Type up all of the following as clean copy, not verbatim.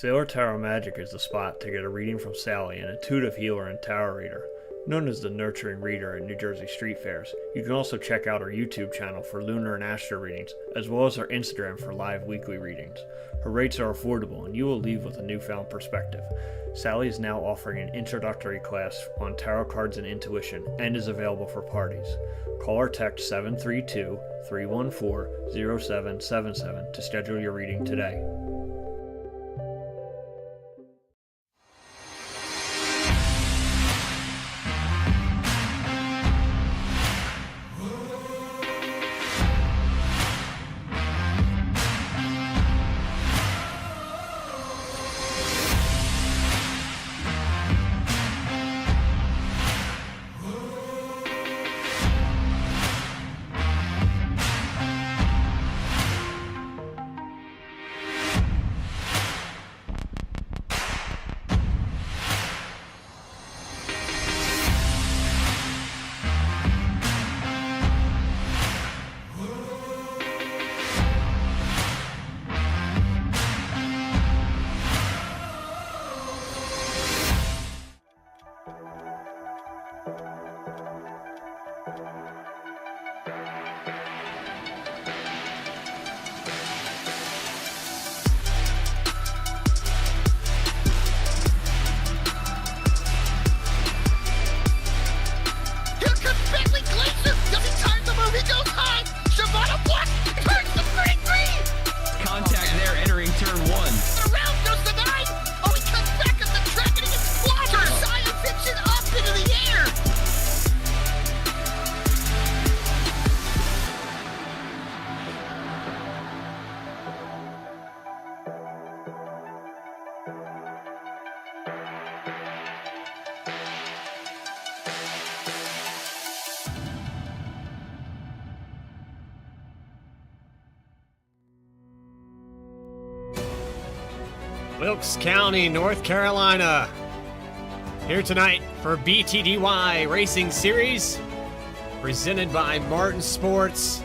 Sailor Tarot Magic is the spot to get a reading from Sally, an intuitive healer and tarot reader. Known as the Nurturing Reader at New Jersey street fairs, you can also check out our YouTube channel for lunar and astro readings, as well as our Instagram for live weekly readings. Her rates are affordable, and you will leave with a newfound perspective. Sally is now offering an introductory class on tarot cards and intuition, and is available for parties. Call or text 732-314-0777 to schedule your reading today. Wilkes County, North Carolina. Here tonight for BTDY Racing Series, presented by Martin Sports.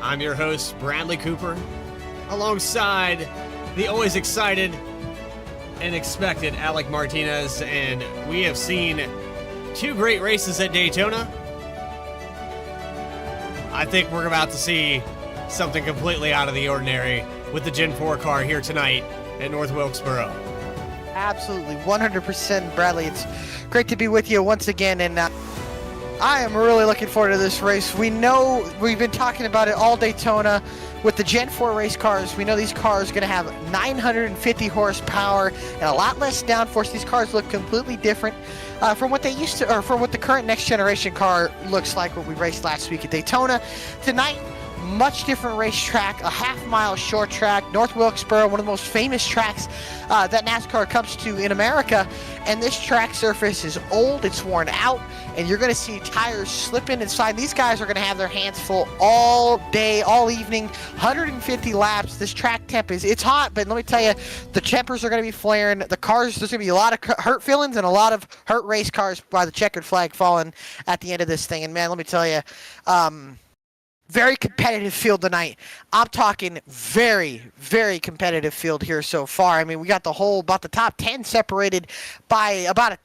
I'm your host, Bradley Cooper, alongside the always excited and expected Alec Martinez, and we have seen two great races at Daytona. I think we're about to see something completely out of the ordinary with the Gen 4 car here tonight at North Wilkesboro. Absolutely, 100%, Bradley. It's great to be with you once again, and I am really looking forward to this race. We know we've been talking about it all Daytona with the Gen 4 race cars. We know these cars are going to have 950 horsepower and a lot less downforce. These cars look completely different from what they used to, or from what the current next generation car looks like, what we raced last week at Daytona. Tonight, much different racetrack, a half-mile short track. North Wilkesboro, one of the most famous tracks that NASCAR comes to in America. And this track surface is old, it's worn out, and you're going to see tires slipping inside. These guys are going to have their hands full all day, all evening, 150 laps. This track temp it's hot, but let me tell you, the tempers are going to be flaring. The cars, there's going to be a lot of hurt feelings and a lot of hurt race cars by the checkered flag falling at the end of this thing. And man, let me tell you, very competitive field tonight. I'm talking very, very competitive field here so far. I mean, we got about the top 10 separated by about a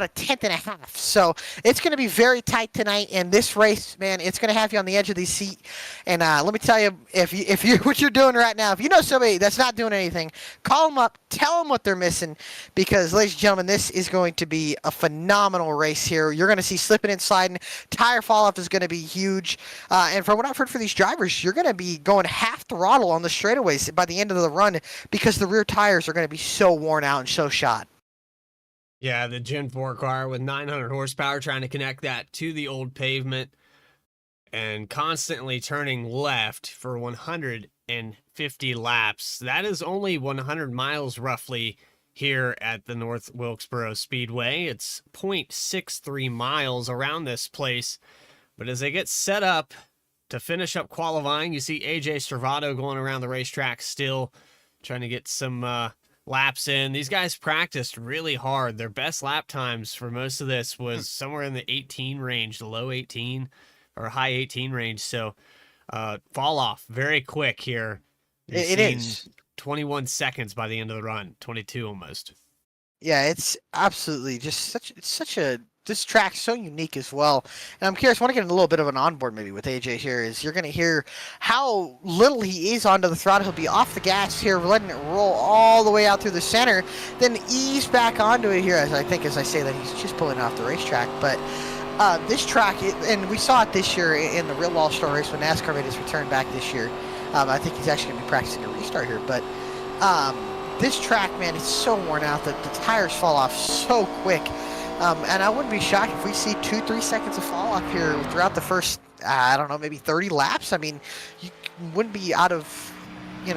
tenth and a half. So it's going to be very tight tonight. And this race, man, it's going to have you on the edge of the seat. And let me tell you, if you what you're doing right now, if you know somebody that's not doing anything, call them up, tell them what they're missing, because, ladies and gentlemen, this is going to be a phenomenal race here. You're going to see slipping and sliding. Tire fall off is going to be huge. And from what I've heard for these drivers, you're going to be going half throttle on the straightaways by the end of the run because the rear tires are going to be so worn out and so shot. Yeah, the Gen 4 car with 900 horsepower trying to connect that to the old pavement and constantly turning left for 150 laps. That is only 100 miles roughly here at the North Wilkesboro Speedway. It's 0.63 miles around this place. But as they get set up to finish up qualifying, you see AJ Servato going around the racetrack still, trying to get some laps in. These guys practiced really hard. Their best lap times for most of this was somewhere in the 18 range, the low 18 or high 18 range. So fall off very quick here. It is. 21 seconds by the end of the run, 22 almost. Yeah, it's absolutely just this track's so unique as well. And I'm curious, I want to get a little bit of an onboard maybe with AJ here, is you're going to hear how little he is onto the throttle. He'll be off the gas here, letting it roll all the way out through the center, then ease back onto it here, as I say that he's just pulling off the racetrack. But this track, and we saw it this year in the real All-Star race when NASCAR made his return back this year. I think he's actually going to be practicing a restart here, but this track, man, it's so worn out that the tires fall off so quick. And I wouldn't be shocked if we see 2-3 seconds of fall off here throughout the first, I don't know, maybe 30 laps. I mean, you wouldn't be out of, it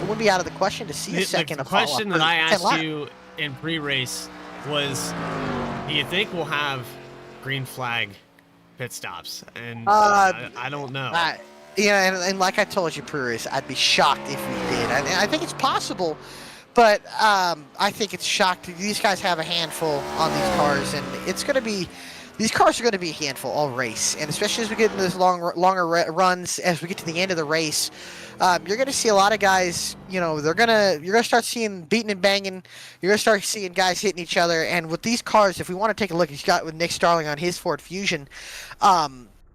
wouldn't be out of the question to see a second of fall off. The question that I asked you in pre-race was, do you think we'll have green flag pit stops? And I don't know. And like I told you pre-race, I'd be shocked if we did. I think it's possible. But I think it's shocked. These guys have a handful on these cars, and these cars are going to be a handful all race. And especially as we get into this longer runs, as we get to the end of the race, you're going to see a lot of guys. You're going to start seeing beating and banging. You're going to start seeing guys hitting each other. And with these cars, if we want to take a look, he's got with Nick Starling on his Ford Fusion.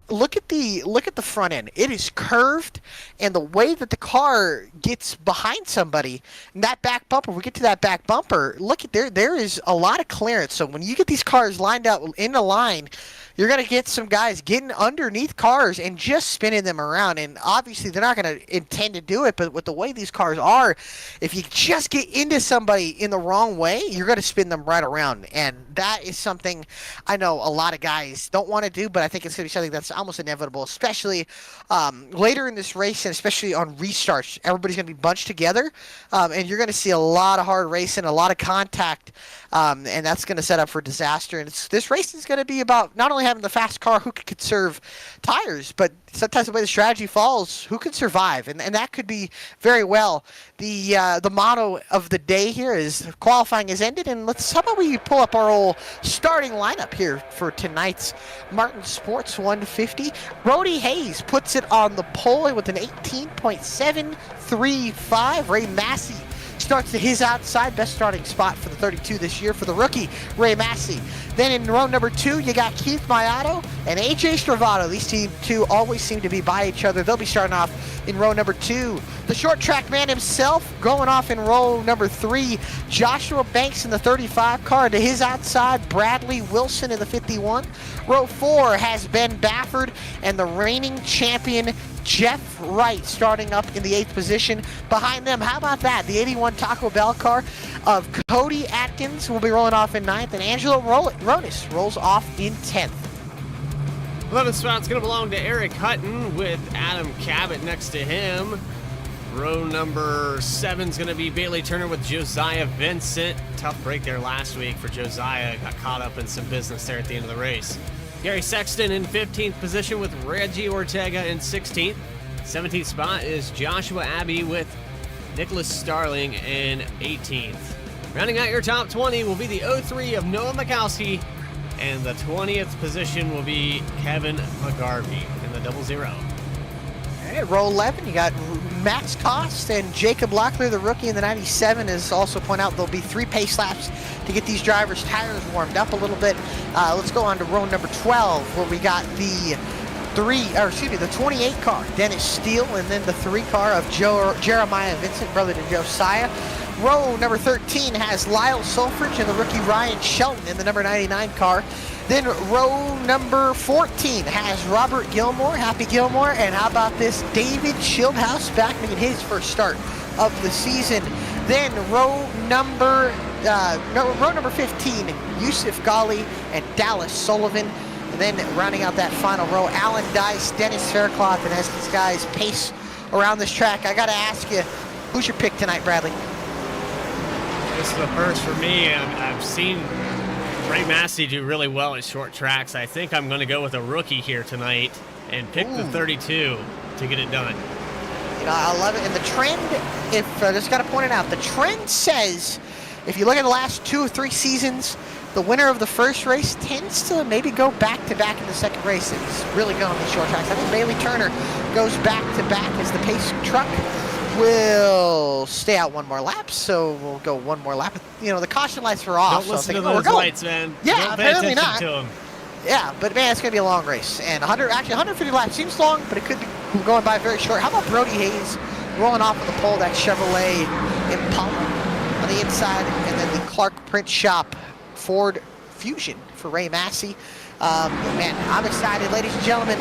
Look at the front end. It is curved, and the way that the car gets behind somebody, and that back bumper, we get to that back bumper, look at there is a lot of clearance. So when you get these cars lined up in the line, you're going to get some guys getting underneath cars and just spinning them around. And obviously they're not going to intend to do it, but with the way these cars are, if you just get into somebody in the wrong way, you're going to spin them right around. And that is something I know a lot of guys don't want to do, but I think it's going to be something that's almost inevitable, especially later in this race, and especially on restarts. Everybody's going to be bunched together, and you're going to see a lot of hard racing, a lot of contact, and that's going to set up for disaster. And this race is going to be about not only having the fast car who can conserve tires, but sometimes the way the strategy falls, who can survive, and that could be very well the motto of the day here. Is qualifying has ended, and how about we pull up our old starting lineup here for tonight's Martin Sports 150. Brody Hayes puts it on the pole with an 18.735. Ray Massey starts to his outside, best starting spot for the 32 this year for the rookie, Ray Massey. Then in row number 2, you got Keith Maiato and AJ Stravato. These two always seem to be by each other. They'll be starting off in row number 2. The short track man himself going off in row number 3, Joshua Banks in the 35 car. To his outside, Bradley Wilson in the 51. Row 4 has Ben Bafford and the reigning champion Jeff Wright starting up in the 8th position. Behind them, how about that? The 81 Taco Bell car of Cody Atkins will be rolling off in 9th, and Angelo Ronis rolls off in 10th. 11th spot's going to belong to Eric Hutton with Adam Cabot next to him. Row number 7's going to be Bailey Turner with Josiah Vincent. Tough break there last week for Josiah. Got caught up in some business there at the end of the race. Gary Sexton in 15th position with Reggie Ortega in 16th. 17th spot is Joshua Abbey with Nicholas Starling in 18th. Rounding out your top 20 will be the 03 of Noah Mikowski, and the 20th position will be Kevin McGarvey in the 00. Hey, row 11, you got Max Cost and Jacob Locklear, the rookie in the 97. As also point out, there'll be 3 pace laps to get these drivers' tires warmed up a little bit. Let's go on to row number 12, where we got the 28 car, Dennis Steele, and then the 3 car of Jeremiah Vincent, brother to Josiah. Row number 13 has Lyle Solfridge and the rookie Ryan Shelton in the number 99 car. Then row number 14 has Robert Gilmore, Happy Gilmore, and how about this, David Schildhouse back making his first start of the season. Then row number 15, Yusuf Ghali and Dallas Sullivan. And then rounding out that final row, Alan Dice, Dennis Faircloth, and as these guys pace around this track, I got to ask you, who's your pick tonight, Bradley? This is the first for me. I've seen Ray Massey do really well at short tracks. I think I'm going to go with a rookie here tonight and pick the 32 to get it done. I love it. And the trend, just got to point it out, the trend says, if you look at the last 2 or 3 seasons, the winner of the first race tends to maybe go back-to-back in the second race. It's really going on these short tracks. I think Bailey Turner goes back-to-back as the pace truck. will stay out one more lap, so we'll go one more lap. You know, the caution lights were off. Don't listen so to we're those going. lights, man. Yeah, Don't pay apparently attention not. to them. Yeah, but man, it's going to be a long race. And 150 laps seems long, but it could be going by very short. How about Brody Hayes rolling off of the pole, that Chevrolet Impala on the inside, and then the Clark Print Shop Ford Fusion for Ray Massey. Man, I'm excited, ladies and gentlemen.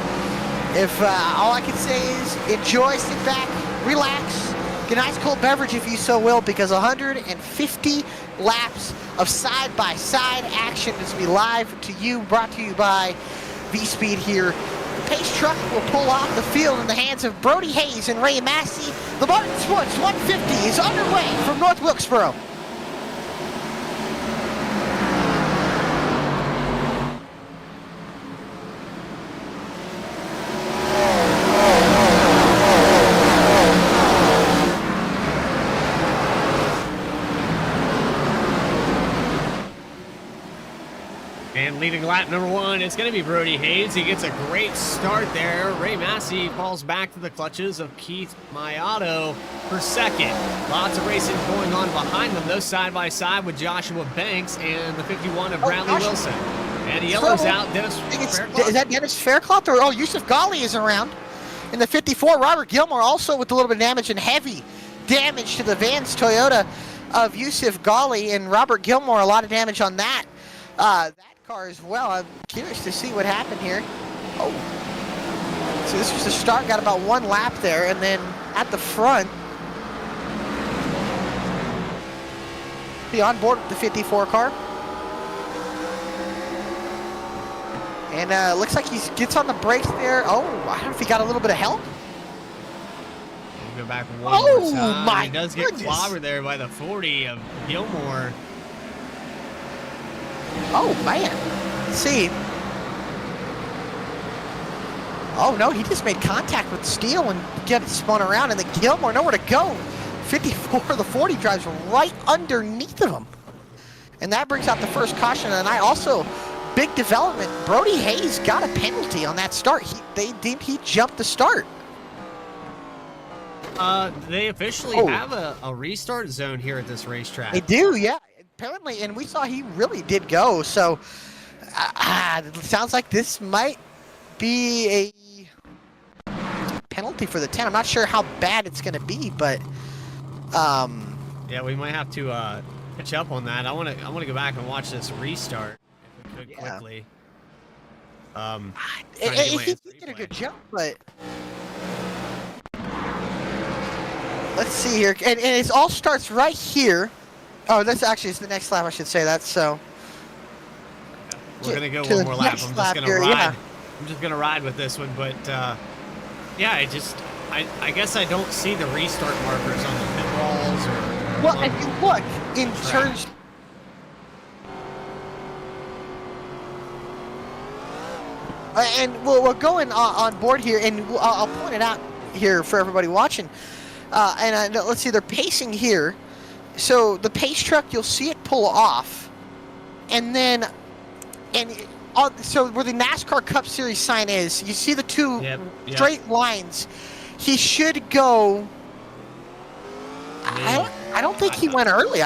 If all I can say is enjoy, sit back, relax, get a nice cold beverage if you so will, because 150 laps of side-by-side action is to be live to you, brought to you by VSPEED here. The pace truck will pull off the field in the hands of Brody Hayes and Ray Massey. The Martin Sports 150 is underway from North Wilkesboro. And leading lap number 1, it's going to be Brody Hayes. He gets a great start there. Ray Massey falls back to the clutches of Keith Mayato for second. Lots of racing going on behind them, though, side by side with Joshua Banks and the 51 of Bradley Wilson. And he yellows out Dennis Faircloth. Is that Dennis Faircloth? Or Yusuf Ghali is around. In the 54, Robert Gilmore also with a little bit of damage and heavy damage to the Vans Toyota of Yusuf Ghali, and Robert Gilmore, a lot of damage on that. That car as well. I'm curious to see what happened here. Oh, so this was the start. Got about one lap there, and then at the front, be on board with the 54 car, and looks like he gets on the brakes there. Oh, I don't know if he got a little bit of help. We'll go back one more time. My he does get clobbered there by the 40 of Gilmore. Oh, man. Let's see. Oh, no, he just made contact with steel and get it spun around, and then Gilmore, nowhere to go. 54, the 40 drives right underneath of him. And that brings out the first caution of the night. Also, big development. Brody Hayes got a penalty on that start. He jumped the start. They officially have a restart zone here at this racetrack. They do, yeah. Apparently, and we saw he really did go, so it sounds like this might be a penalty for the 10. I'm not sure how bad it's going to be, but yeah, we might have to catch up on that. I want to go back and watch this restart if we could quickly. He did a good jump, but let's see here, and it all starts right here. Oh, that's actually the next lap, I should say that. So we're gonna go one more lap. I'm just gonna ride. Yeah. I'm just gonna ride with this one, but yeah, I guess I don't see the restart markers on the pit walls or. Well, if you look in terms. And we're going on board here, and I'll point it out here for everybody watching. Let's see, they're pacing here. So the pace truck, you'll see it pull off, and then, so where the NASCAR Cup Series sign is, you see the two straight lines. He should go. I don't think he went early.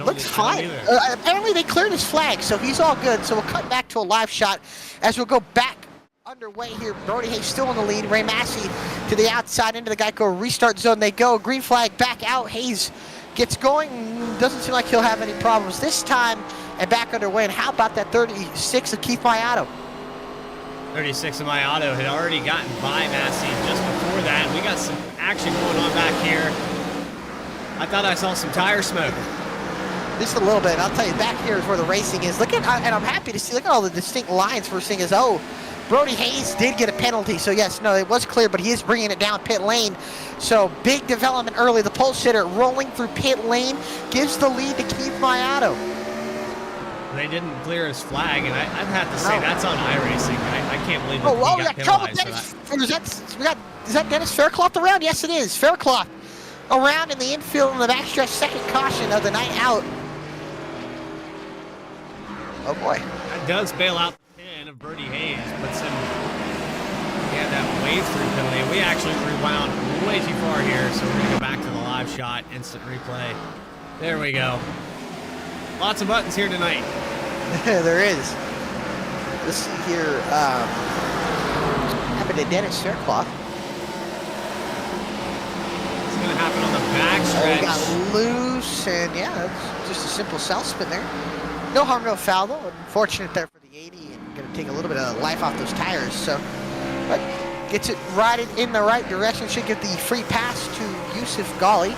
Looks fine. Apparently they cleared his flag, so he's all good. So we'll cut back to a live shot as we'll go back underway here. Brody Hayes still in the lead. Ray Massey to the outside into the Geico restart zone. They go. Green flag back out. Hayes gets going. Doesn't seem like he'll have any problems this time. And back underway. And how about that 36 of Keith Mayato? 36 of Mayato had already gotten by Massey just before that. We got some action going on back here. I thought I saw some tire smoke. Just a little bit. I'll tell you, back here is where the racing is. Look at, and I'm happy to see, look at all the distinct lines we're seeing. Brody Hayes did get a penalty. So yes, no, it was clear, but he is bringing it down pit lane. So big development early. The pole sitter rolling through pit lane gives the lead to Keith Mayato. They didn't clear his flag, and I'd have to say that's on iRacing. I can't believe that he got penalized for that. Is that Dennis Faircloth around? Yes, it is. Faircloth around in the infield in the backstretch, second caution of the night out. Oh boy. That does bail out the pin of Brody Hayes, puts him, that wave through penalty. We actually rewound way too far here, so we're going to go back Scott, instant replay. There we go. Lots of buttons here tonight. There is. Let's see here. Happened to Dennis Faircloth. It's going to happen on the back He stretch. got loose, and yeah, that's just a simple south spin there. No harm, no foul, though. Unfortunate there for the 80, and going to take a little bit of life off those tires. So, but gets it riding in the right direction. Should get the free pass to Yusuf Ghali.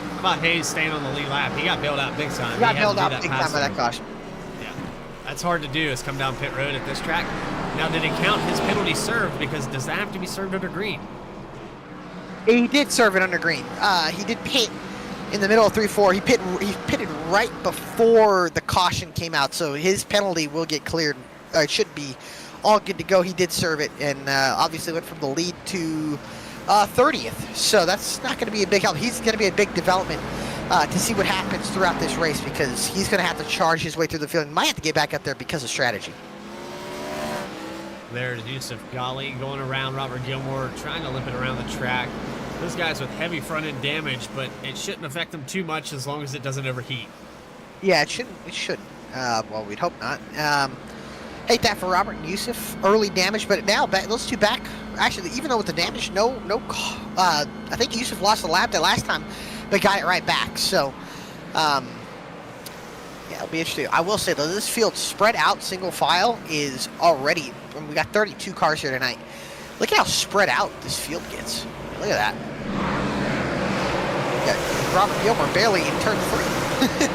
How about Hayes staying on the lead lap? He got bailed out big time. He got had to bailed do out that big time pass by that him. caution. Yeah, that's hard to do, is come down pit road at this track. Now, did it count his penalty served? Because does that have to be served under green? He did serve it under green. He did pit in the middle of 3-4. He pitted right before the caution came out, so his penalty will get cleared. It should be all good to go. He did serve it, and obviously went from the lead to 30th. So that's not going to be a big help. He's going to be a big development to see what happens throughout this race, because he's going to have to charge his way through the field and might have to get back up there because of strategy. There's Yusuf Ghali going around Robert Gilmore, trying to limp it around the track. Those guys with heavy front-end damage, but it shouldn't affect them too much as long as it doesn't overheat. Yeah, it shouldn't. It shouldn't. Well, we'd hope not. Hate that for Robert and Yusuf. Early damage, but now those two back. Actually, even though with the damage, no. I think Yusuf lost the lap that last time, but got it right back. So, yeah, it'll be interesting. I will say though, this field spread out single file is already. I mean, we got 32 cars here tonight. Look at how spread out this field gets. Look at that. We got Robert Gilmore barely in turn 3.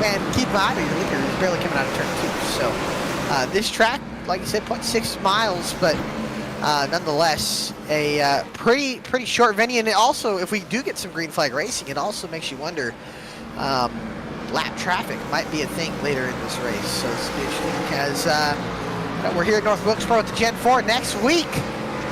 and keep in mind, he's barely coming out of turn 2. So this track, like you said, 0.6 miles, but nonetheless, a pretty short venue. And it also, if we do get some green flag racing, it also makes you wonder, lap traffic might be a thing later in this race. So it's interesting because we're here at North Wilkesboro at the Gen 4. Next week,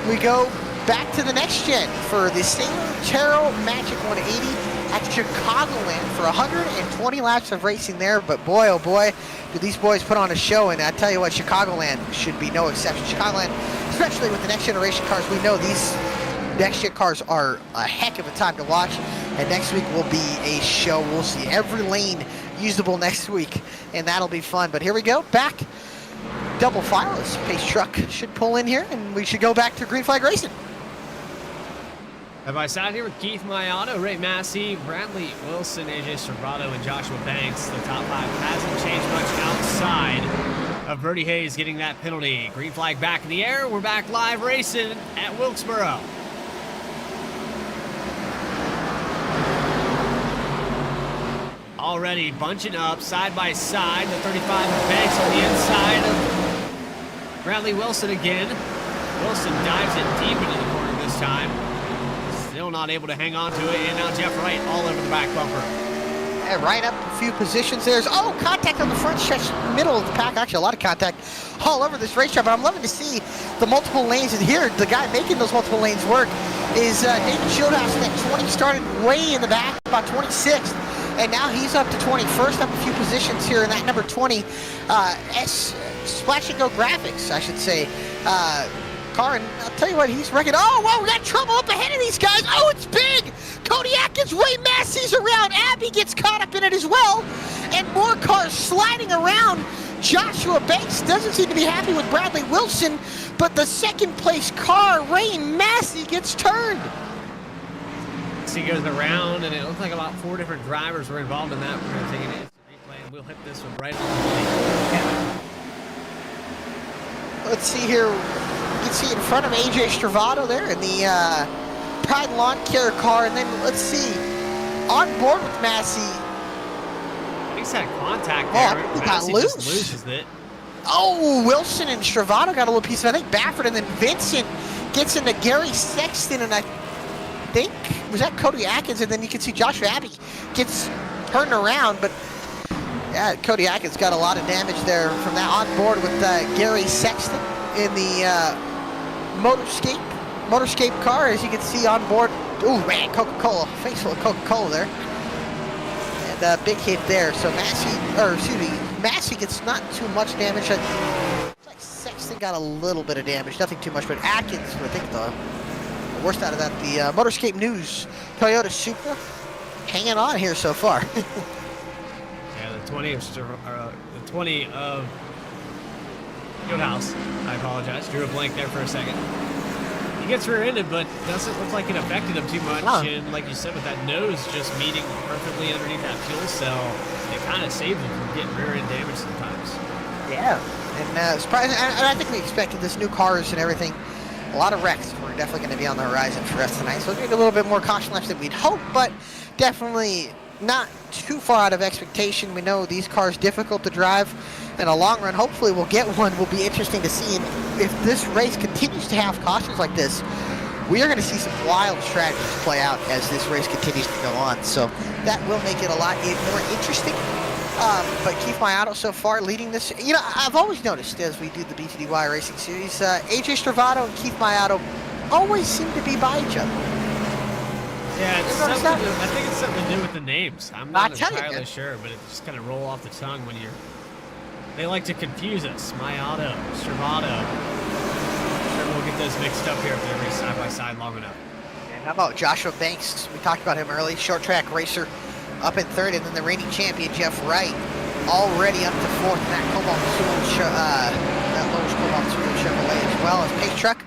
we go back to the next gen for the Sailor Terrell Magic 180 at Chicagoland for 120 laps of racing there. But boy, oh boy, do these boys put on a show. And I tell you what, Chicagoland should be no exception. Chicagoland, especially with the next generation cars, we know these next gen cars are a heck of a time to watch. And next week will be a show. We'll see every lane usable next week, and that'll be fun. But here we go, back double file. This pace truck should pull in here, and we should go back to green flag racing. Have I sat here with Keith Mayato, Ray Massey, Bradley Wilson, AJ Servato, and Joshua Banks? The top 5 hasn't changed much outside of Bertie Hayes getting that penalty. Green flag back in the air. We're back live racing at Wilkesboro. Already bunching up side by side. The 35 of Banks on the inside of Bradley Wilson again. Wilson dives it deep into the corner this time. Still not able to hang on to it, and now Jeff Wright all over the back bumper. Yeah, right up a few positions. There's contact on the front stretch, middle of the pack. Actually, a lot of contact all over this racetrack. But I'm loving to see the multiple lanes in here. The guy making those multiple lanes work is David Shieldhouse. That 20 started way in the back, about 26th, and now he's up to 21st, up a few positions here in that number 20 Splash and Go Graphics, I should say. Car, and I'll tell you what, he's wrecking. Oh, wow, we got trouble up ahead of these guys. Oh, it's big. Cody Atkins, Ray Massey's around. Abby gets caught up in it as well. And more cars sliding around. Joshua Banks doesn't seem to be happy with Bradley Wilson, but the second place car, Ray Massey, gets turned. He goes around, and it looks like about 4 different drivers were involved in that. We're going to take an instant replay, and we'll hit this one right on the money. Let's see here. You can see in front of AJ Stravato there in the Pride Lawn Care car, and then let's see, on board with Massey. He's had contact there. He got Massey loose. just loses it. Oh, Wilson and Stravato got a little piece of it. I think Baffert, and then Vincent gets into Gary Sexton, and I think, was that Cody Atkins? And then you can see Joshua Abbey gets turned around, but yeah, Cody Atkins got a lot of damage there from that on board with Gary Sexton in the Motorscape car, as you can see on board. Oh man, Coca-Cola, face full of Coca-Cola there. And a big hit there. So Massey gets not too much damage. It's like Sexton got a little bit of damage, nothing too much, but Atkins, I think the worst out of that. The Motorscape News Toyota Supra hanging on here so far. Yeah, the 20 of Fieldhouse. I apologize. Drew a blank there for a second. He gets rear-ended, but doesn't look like it affected him too much. And like you said, with that nose just meeting perfectly underneath that fuel cell, it kind of saved him from getting rear-end damage sometimes. Yeah, and surprising. And I think we expected this, new cars and everything. A lot of wrecks were definitely going to be on the horizon for us tonight. So maybe a little bit more caution laps than we'd hope, but definitely not too far out of expectation. We know these cars difficult to drive in a long run. Hopefully we'll get one. Will be interesting to see. And if this race continues to have cautions like this, we are going to see some wild strategies play out as this race continues to go on. So that will make it a lot more interesting. But Keith Maiato so far leading this. You know, I've always noticed as we do the BTDY Racing Series, AJ Stravato and Keith Maiato always seem to be by each other. Yeah, it's I think it's something to do with the names. I'm not entirely sure, but it just kind of roll off the tongue when they like to confuse us. Maiato, Stravato. Sure, we'll get those mixed up here if they race side by side long enough. And how about Joshua Banks? We talked about him early, short track racer up in third, and then the reigning champion Jeff Wright already up to fourth in that Lowe's Cobalt Chevrolet as well. As pace truck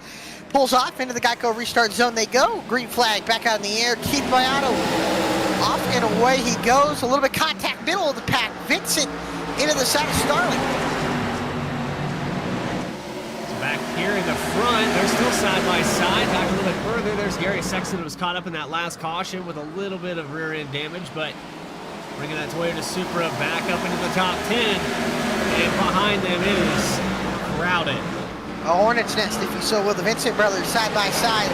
pulls off into the Geico restart zone they go. Green flag back out in the air. Keith Maiato off and away he goes. A little bit contact middle of the pack. Vincent into the side of Starling. So back here in the front, they're still side by side. Back a little bit further, there's Gary Sexton, who was caught up in that last caution with a little bit of rear end damage, but bringing that Toyota Supra back up into the top 10. And behind them is crowded. A hornet's nest, if you so will. The Vincent brothers side by side.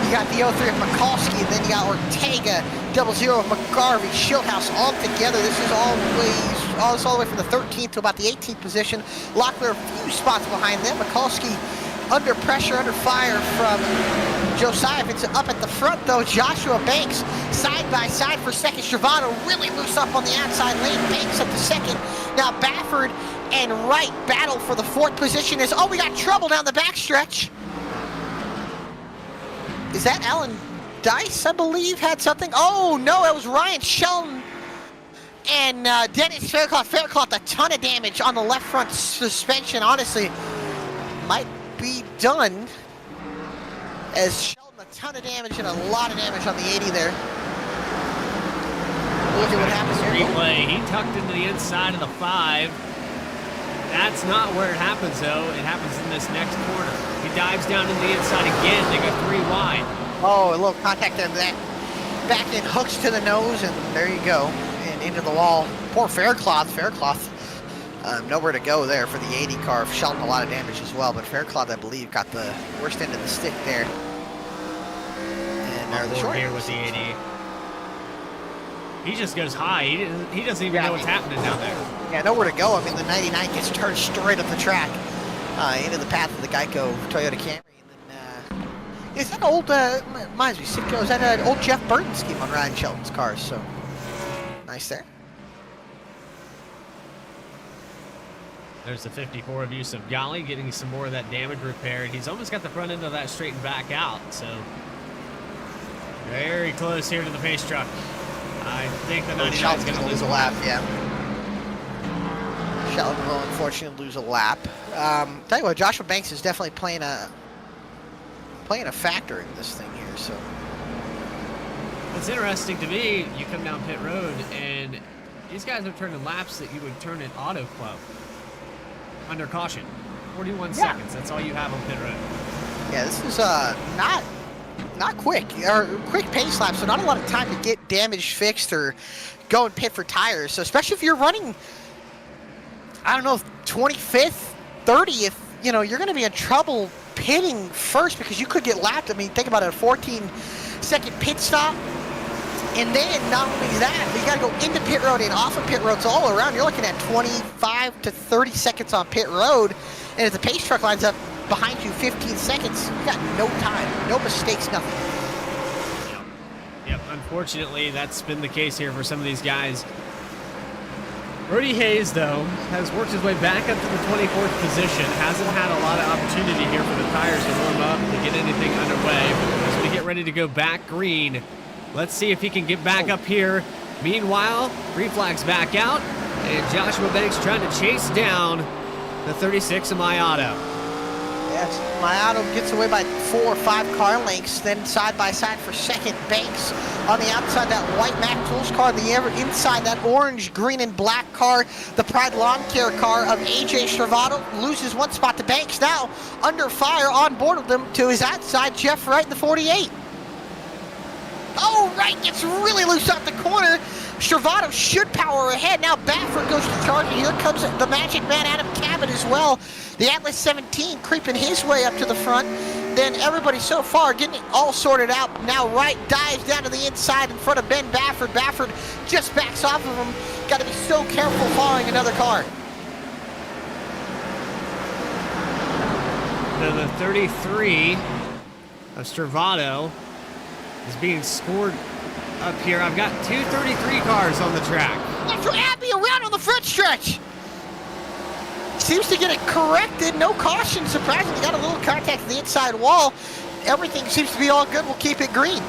You got the 03 of Mikulski, and then you got Ortega, 00 of McGarvey, Schildhouse all together. This is all the way from the 13th to about the 18th position. Locklear a few spots behind them. Mikulski under pressure, under fire from Josiah Vincent up at the front, though. Joshua Banks side by side for second. Stravato really loose up on the outside lane. Banks up to second. Now Bafford and Wright battle for the fourth position. We got trouble down the backstretch. Is that Alan Dice, I believe, had something? Oh, no, it was Ryan Shelton and Dennis Faircloth. Faircloth, a ton of damage on the left front suspension. Honestly, might be done, as Shelton, a ton of damage and a lot of damage on the 80 there. Look at what happens here. Replay. He tucked into the inside of the 5. That's not where it happens, though. It happens in this next corner. He dives down to the inside again. They go 3 wide. Oh, a little contact there. That back end hooks to the nose, and there you go. And into the wall. Poor Faircloth. Nowhere to go there for the 80 car. Shelton a lot of damage as well, but Faircloth, I believe, got the worst end of the stick there. And the short here with the 80. He just goes high. He doesn't even know what's happening down there. Yeah, nowhere to go. I mean, the 99 gets turned straight up the track into the path of the Geico Toyota Camry. And then, is that old, reminds me, Sitco, is that an old Jeff Burton scheme on Ryan Shelton's cars? So, nice there. There's the 54 of Yusuf Ghali getting some more of that damage repaired. He's almost got the front end of that straightened back out, so very close here to the pace truck. I think the 99 is going to lose a lap. Yeah. Shelton will unfortunately lose a lap. Tell you what, Joshua Banks is definitely playing a factor in this thing here. So what's interesting to me, you come down pit road and these guys are turning laps that you would turn in Auto Club under caution. 41 seconds. That's all you have on pit road. Yeah, this is not quick, or quick pace laps, so not a lot of time to get damage fixed or go and pit for tires. So especially if you're running, I don't know, 25th, 30th, you know, you're going to be in trouble pitting first because you could get lapped. I mean, think about it, a 14-second pit stop. And then not only that, you got to go into pit road and off of pit roads all around. You're looking at 25 to 30 seconds on pit road. And if the pace truck lines up behind you 15 seconds, you got no time, no mistakes, nothing. Yep, unfortunately, that's been the case here for some of these guys. Brody Hayes, though, has worked his way back up to the 24th position. Hasn't had a lot of opportunity here for the tires to warm up, to get anything underway. But as we get get ready to go back green. Let's see if he can get back up here. Meanwhile, green flag's back out, and Joshua Banks trying to chase down the 36 of Mayato. Yes, Mayato gets away by 4 or 5 car lengths, then side by side for second. Banks on the outside, that white Mac Tools car, the inside that orange, green, and black car, the Pride Lawn Care car of AJ Stravato, loses 1 spot to Banks. Now under fire on board with them to his outside, Jeff Wright in the 48. Oh, Wright gets really loose off the corner. Stravato should power ahead. Now Baffert goes to charge, and here comes the Magic Man Adam Cabot as well. The Atlas 17 creeping his way up to the front. Then everybody so far getting it all sorted out. Now Wright dives down to the inside in front of Ben Baffert. Baffert just backs off of him. Got to be so careful following another car. Then the 33 of Stravato is being scored up here. I've got 233 cars on the track. After Abbey around on the front stretch. Seems to get it corrected. No caution. Surprisingly, got a little contact to the inside wall. Everything seems to be all good. We'll keep it green.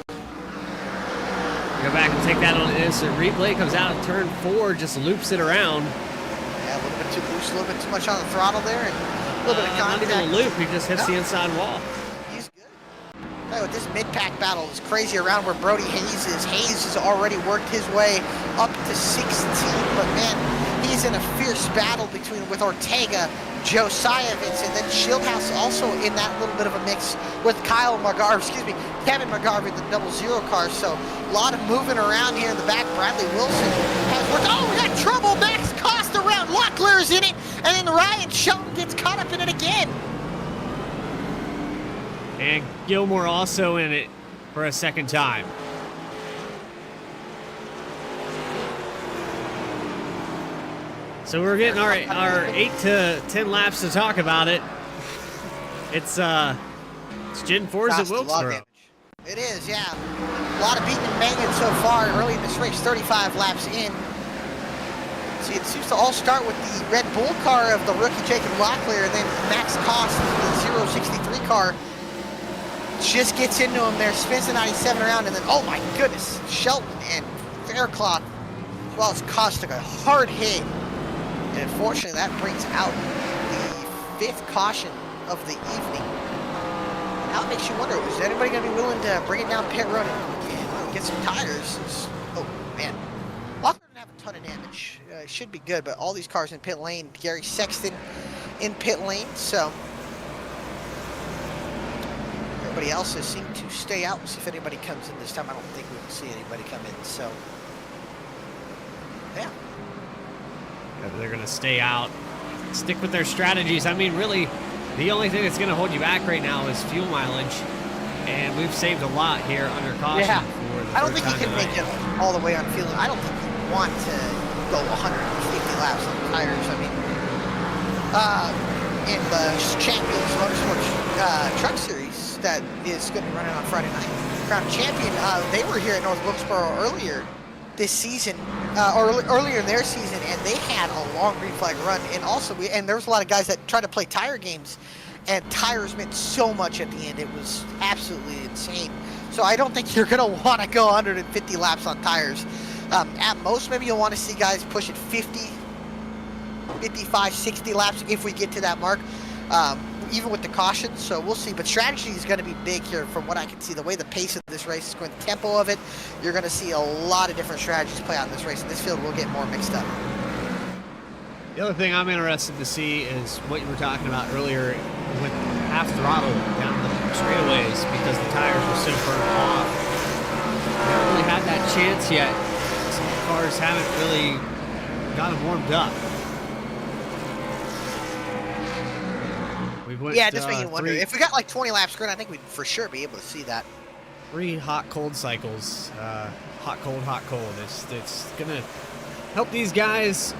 Go back and take that on an instant replay. Comes out of turn 4, just loops it around. Yeah, a little bit too loose, a little bit too much on the throttle there, and a little bit of contact. Not even a loop. He just hits the inside wall. He's good. Tell you what, this mid-pack battle is crazy around where Brody Hayes is. Hayes has already worked his way up to 16, but man, he's in a fierce battle with Ortega, Josievitz, and then Shieldhouse also in that little bit of a mix with Kevin McGarvey, the 00 car. So a lot of moving around here in the back. Bradley Wilson has worked. Oh, we got trouble. Max Costa around. Locklear's in it, and then Ryan Shelton gets caught up in it again. And Gilmore also in it for a second time. So we're getting our 8 to 10 laps to talk about it. It's Gen 4's at Wilkesboro. It is, yeah. A lot of beating and banging so far early in this race, 35 laps in. See, it seems to all start with the Red Bull car of the rookie Jacob Locklear, and then Max Cost, the 063 car, just gets into him there, spins the 97 around, and then, oh my goodness, Shelton and Faircloth, as well as Cost, took a hard hit. And unfortunately, that brings out the 5th caution of the evening. Now it makes you wonder, is anybody going to be willing to bring it down pit road and get some tires? Oh, man. Locklear didn't have a ton of damage. Should be good, but all these cars in pit lane. Gary Sexton in pit lane, so everybody else has seemed to stay out. We'll see if anybody comes in this time. I don't think we will see anybody come in, so yeah. They're going to stay out, stick with their strategies. I mean, really, the only thing that's going to hold you back right now is fuel mileage, and we've saved a lot here under caution. Yeah. For the I don't think you can make it all the way on fuel. I don't think you want to go 150 laps on tires. I mean, in the Champions Motorsports Truck Series that is going to be running on Friday night, Crown Champion, they were here at North Wilkesboro earlier this season, or earlier in their season, and they had a long green flag run. And also, and there was a lot of guys that tried to play tire games, and tires meant so much at the end. It was absolutely insane. So I don't think you're going to want to go 150 laps on tires. At most, maybe you'll want to see guys push it 50, 55, 60 laps if we get to that mark, even with the caution. So we'll see. But strategy is going to be big here from what I can see. The way the pace of this race is going, the tempo of it, you're going to see a lot of different strategies play out in this race. And this field will get more mixed up. The other thing I'm interested to see is what you were talking about earlier with half throttle down the straightaways because the tires were so burnt off. We haven't really had that chance yet. Some cars haven't really got them warmed up. Yeah, just making you wonder. If we got like 20 laps going, I think we'd for sure be able to see that. 3 hot, cold cycles. Hot, cold, hot, cold. It's going to help these guys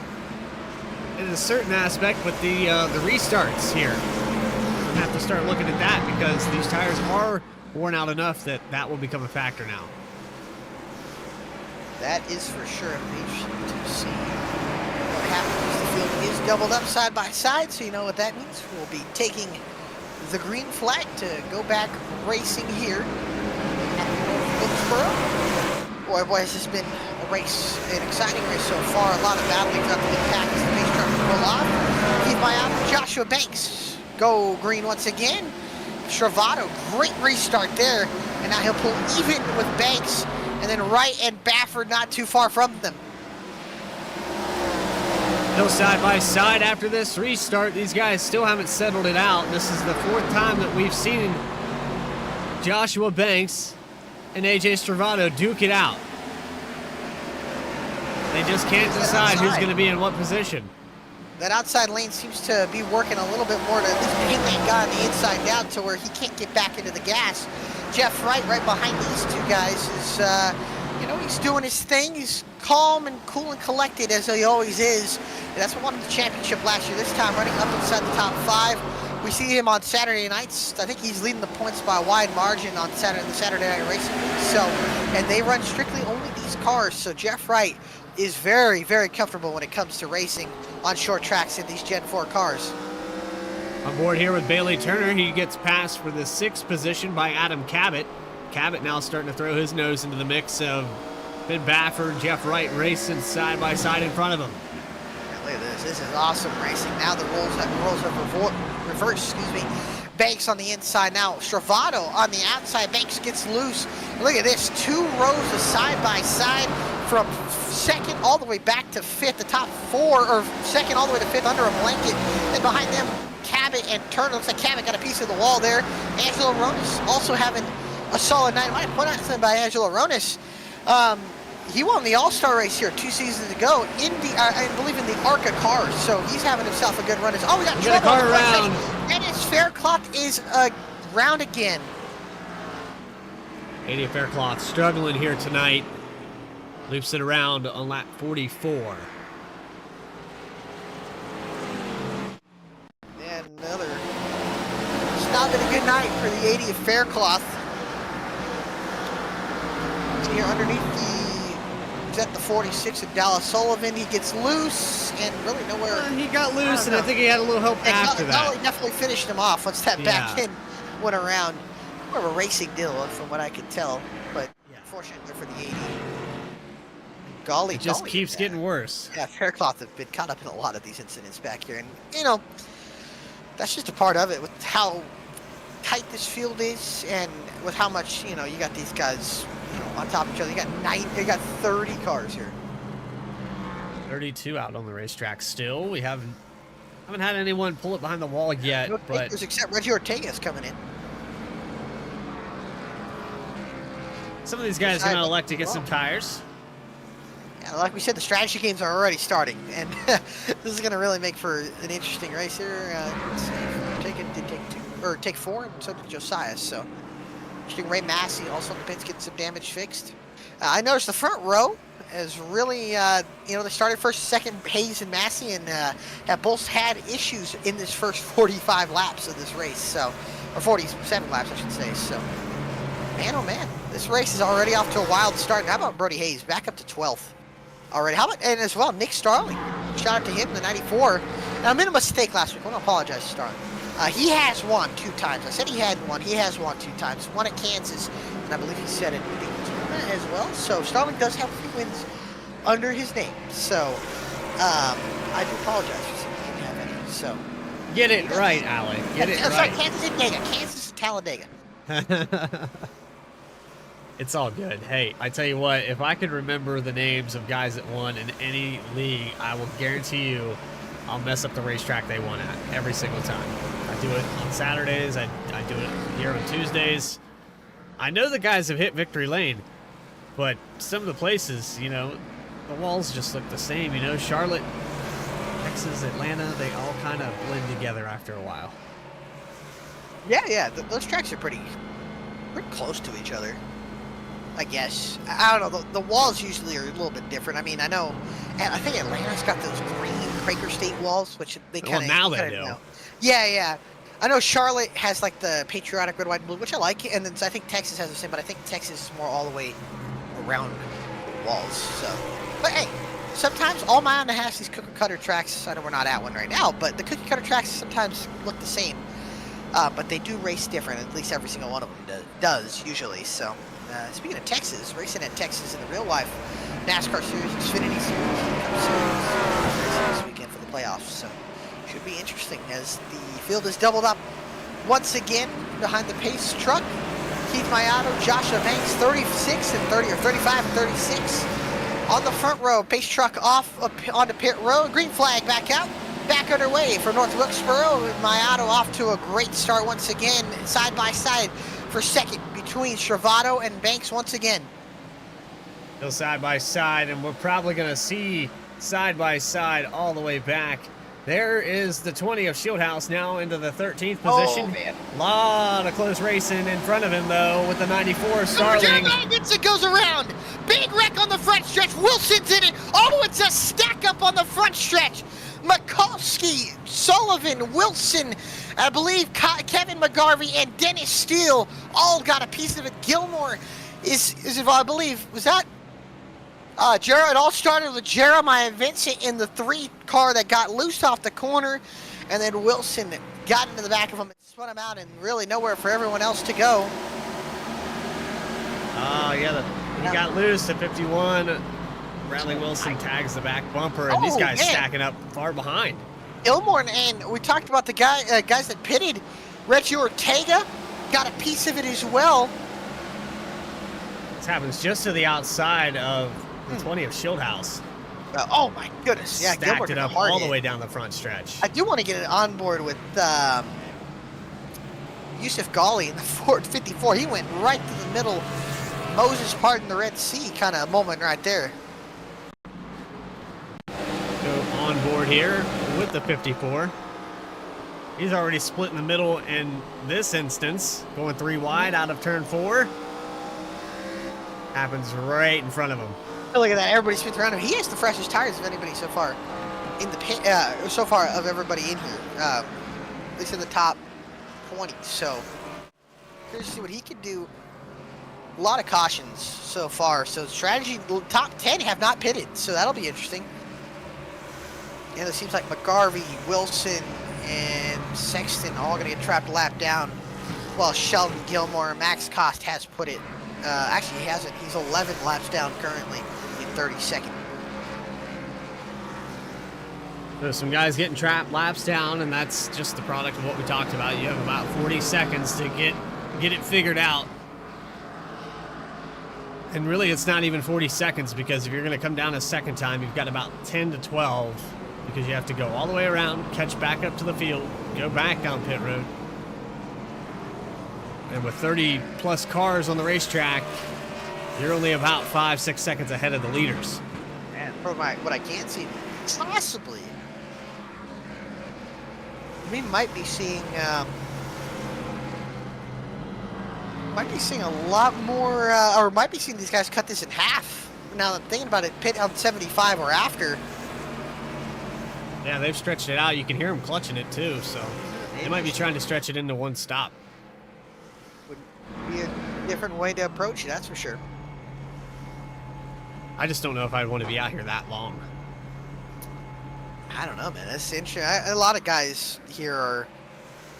in a certain aspect with the restarts here. We'll have to start looking at that because these tires are worn out enough that that will become a factor now. That is for sure. Interesting to see what happens. The field is doubled up side by side, so you know what that means. We'll be taking the green flag to go back racing here at North Wilkesboro. Boy, boy, has this been a race, an exciting race so far. A lot of battling up to the pack as the pace truck will pull off. Keep my eye on Joshua Banks. Go green once again. Travato, great restart there. And now he'll pull even with Banks. And then Wright and Bafford not too far from them. Still side by side after this restart. These guys still haven't settled it out. This is the fourth time that we've seen Joshua Banks and AJ Stravato duke it out. They just can't decide who's going to be in what position. That outside lane seems to be working a little bit more to this pin lane guy on the inside down to where he can't get back into the gas. Jeff Wright right behind these two guys is, you know, he's doing his thing. He's calm and cool and collected as he always is. And that's what won him the championship last year. This time running up inside the top 5. We see him on Saturday nights. I think he's leading the points by a wide margin on the Saturday night racing. So, and they run strictly only these cars. So Jeff Wright is very, very comfortable when it comes to racing on short tracks in these Gen 4 cars. On board here with Bailey Turner, he gets passed for the 6th position by Adam Cabot. Cabot now starting to throw his nose into the mix of Ben Bafford, Jeff Wright racing side by side in front of him. Yeah, look at this. This is awesome racing. Now the rolls have reversed, Banks on the inside now. Stravato on the outside. Banks gets loose. Look at this. 2 rows of side by side from 2nd all the way back to 5th. The top 4, or 2nd all the way to 5th under a blanket. And behind them, Cabot and Turner. Looks like Cabot got a piece of the wall there. Angelo Ronis also having a solid night. I might point out something by Angelo Ronis. He won the All-Star race here 2 seasons ago in the, I believe in the ARCA cars. So he's having himself a good run. Oh, we got trouble. A car around. Dennis Faircloth is around again. 80 Faircloth struggling here tonight. Loops it around on lap 44. And another. It's not been a good night for the 80 of Faircloth. Here underneath he's at the 46 of Dallas Sullivan. He gets loose and really nowhere. He got loose, and I think he had a little help after that. Dolly definitely finished him off once that back end went around. More of a racing deal from what I could tell, but fortunately for the 80. Golly, it just keeps getting worse. Yeah, Faircloth have been caught up in a lot of these incidents back here, and you know that's just a part of it with how tight this field is, and with how much you got these guys on top of each other. You got 30 cars here. 32 out on the racetrack still. We haven't had anyone pull it behind the wall yet, no but takers except Reggie Ortega's coming in. Some of these guys are going to elect to get some tires. Yeah, like we said, the strategy games are already starting, and this is going to really make for an interesting race here. Ortega did take 4, and so did Josiah. So, interesting. Ray Massey also in the pits getting some damage fixed. I noticed the front row is really, they started first, second, Hayes and Massey, and have both had issues in this first 45 laps of this race. So, or 47 laps, I should say. So, man, oh man, this race is already off to a wild start. How about Brody Hayes back up to 12th already? How about, and as well, Nick Starling. Shout out to him, the 94. Now, I made a mistake last week. I want to apologize to Starling. He has won 2 times. I said he hadn't won. He has won 2 times. One at Kansas, and I believe he said it in Daytona as well. So Starling does have a few wins under his name. So I do apologize for saying he didn't have any. So get it right, Alec. Get it right. Sorry, Kansas and Talladega. Kansas and Talladega. It's all good. Hey, I tell you what, if I could remember the names of guys that won in any league, I will guarantee you I'll mess up the racetrack they won at every single time. I do it on Saturdays. I do it here on Tuesdays. I know the guys have hit victory lane, but some of the places, the walls just look the same. Charlotte, Texas, Atlanta, they all kind of blend together after a while. Yeah, those tracks are pretty close to each other, I guess. I don't know. The walls usually are a little bit different. I mean, I know, and I think Atlanta's got those green Quaker State walls, which they kind of now they do. Know. Yeah. I know Charlotte has like the patriotic red, white, and blue, which I like, and then I think Texas has the same, but I think Texas is more all the way around the walls. So, but hey, sometimes all Mile has these cookie cutter tracks. I know we're not at one right now, but the cookie cutter tracks sometimes look the same. but they do race different. At least every single one of them does usually. So, speaking of Texas, racing at Texas in the real life NASCAR Series, Xfinity Series, Cup Series, racing this weekend for the playoffs. So, should be interesting as the field is doubled up once again behind the pace truck. Keith Mayato, Joshua Banks, 36 and 30, or 35 and 36 on the front row. Pace truck off onto pit road. Green flag back out. Back underway for North Wilkesboro. Mayato off to a great start once again, side by side for second between Stravato and Banks once again. Still side by side, and we're probably going to see side by side all the way back. There is the 20 of Shieldhouse now into the 13th position. Oh, man. Lot of close racing in front of him, though, with the 94 Starling. It goes around. Big wreck on the front stretch. Wilson's in it. Oh, it's a stack up on the front stretch. Mikulski, Sullivan, Wilson, I believe Kevin McGarvey and Dennis Steele all got a piece of it. Gilmore is I believe, was that it all started with Jeremiah Vincent in the 3 car that got loose off the corner, and then Wilson got into the back of him and spun him out, and really nowhere for everyone else to go. Oh, yeah, he got loose at 51. Bradley Wilson tags the back bumper, and these guys stacking up far behind. Gilmore, and we talked about the guys that pitted. Reggie Ortega got a piece of it as well. This happens just to the outside of the 20 of Shieldhouse. Oh my goodness! Yeah, stacked it up all the way down the front stretch. I do want to get it on board with Yusuf Ghali in the Ford 54. He went right to the middle. Moses parting the Red Sea kind of moment right there. Go on board here with the 54. He's already split in the middle in this instance, going 3 wide out of turn 4. Happens right in front of him. Oh, look at that! Everybody spins around him. He has the freshest tires of anybody so far in the pit. So far of everybody in here, at least in the top 20. So curious to see what he can do. A lot of cautions so far. So strategy, top 10 have not pitted, so that'll be interesting. And it seems like McGarvey, Wilson, and Sexton all going to get trapped lap down, while Sheldon Gilmore and Max Cost has put it. Actually, he hasn't. He's 11 laps down currently in 32nd. So some guys getting trapped laps down, and that's just the product of what we talked about. You have about 40 seconds to get it figured out. And really, it's not even 40 seconds, because if you're going to come down a second time, you've got about 10 to 12, because you have to go all the way around, catch back up to the field, go back down pit road. And with 30-plus cars on the racetrack, you're only about 5-6 seconds ahead of the leaders. And from what I can see, possibly, we might be seeing a lot more, or might be seeing these guys cut this in half. Now that I'm thinking about it, pit on 75 or after. Yeah, they've stretched it out. You can hear them clutching it too, so they might be trying to stretch it into one stop. Would be a different way to approach it, that's for sure. I just don't know if I'd want to be out here that long. I don't know, man. That's interesting. A lot of guys here are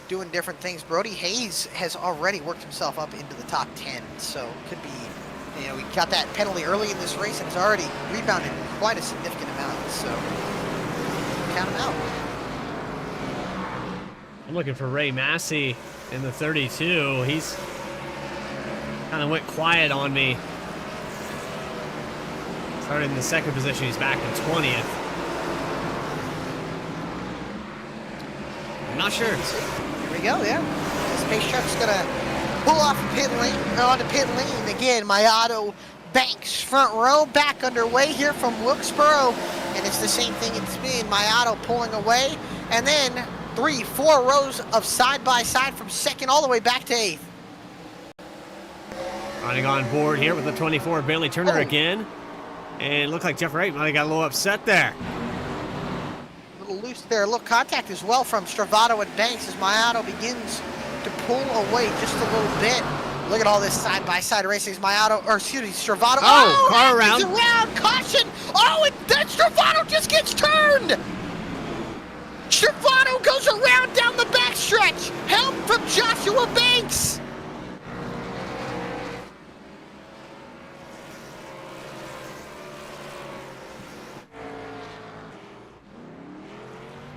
doing different things. Brody Hayes has already worked himself up into the top 10, so could be, you know, he got that penalty early in this race and has already rebounded quite a significant amount, so count him out. I'm looking for Ray Massey in the 32. He's kind of went quiet on me. Started in the second position. He's back in 20th. I'm not sure. Here we go, yeah. This pace truck's gonna pull off pit lane, onto pit lane again. Mayato Banks front row back underway here from Wilkesboro, and it's the same thing it's been. Mayato pulling away, and then 3-4 rows of side by side from second all the way back to 8th. Running on board here with the 24 Bailey Turner again. And it looked like Jeff Wright might have got a little upset there. A little loose there, a little contact as well from Stravato and Banks as Mayato begins to pull away just a little bit. Look at all this side-by-side racing. Stravato. Oh, car around. Caution. Oh, and then Stravato just gets turned. Stravato goes around down the back stretch. Help from Joshua Banks.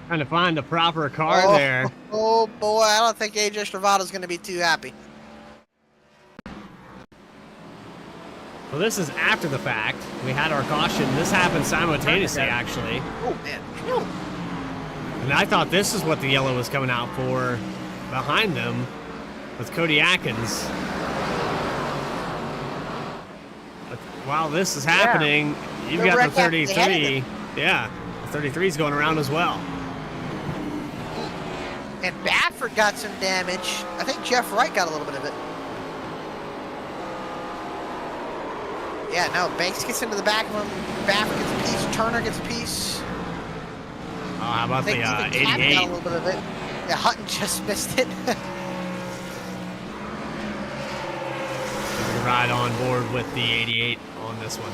Trying to find the proper car there. Oh boy, I don't think AJ Stravato's going to be too happy. Well, this is after the fact. We had our caution. This happened simultaneously, actually. Oh, man. And I thought this is what the yellow was coming out for behind them with Cody Atkins. But while this is happening, you've got the 33. Yeah, the 33 is going around as well. And Baffert got some damage. I think Jeff Wright got a little bit of it. Yeah, no, Banks gets into the back of him. Baffert gets a piece. Turner gets a piece. Oh, how about the 88? Got a little bit of it. Yeah, Hutton just missed it. Ride on board with the 88 on this one.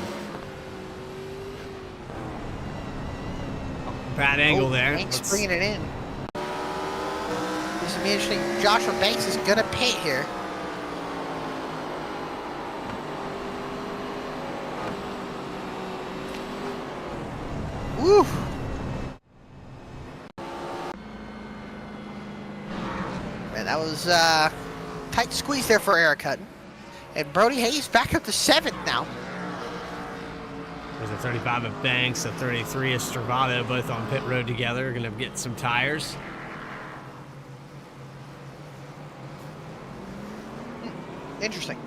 Bad angle there. Banks bringing it in. This is gonna be interesting. Joshua Banks is gonna pit here. Woo! Man, that was tight squeeze there for Eric Hutton. And Brody Hayes back up to 7th now. There's a 35 of Banks, a 33 of Stravato, both on pit road together. Going to get some tires. Interesting.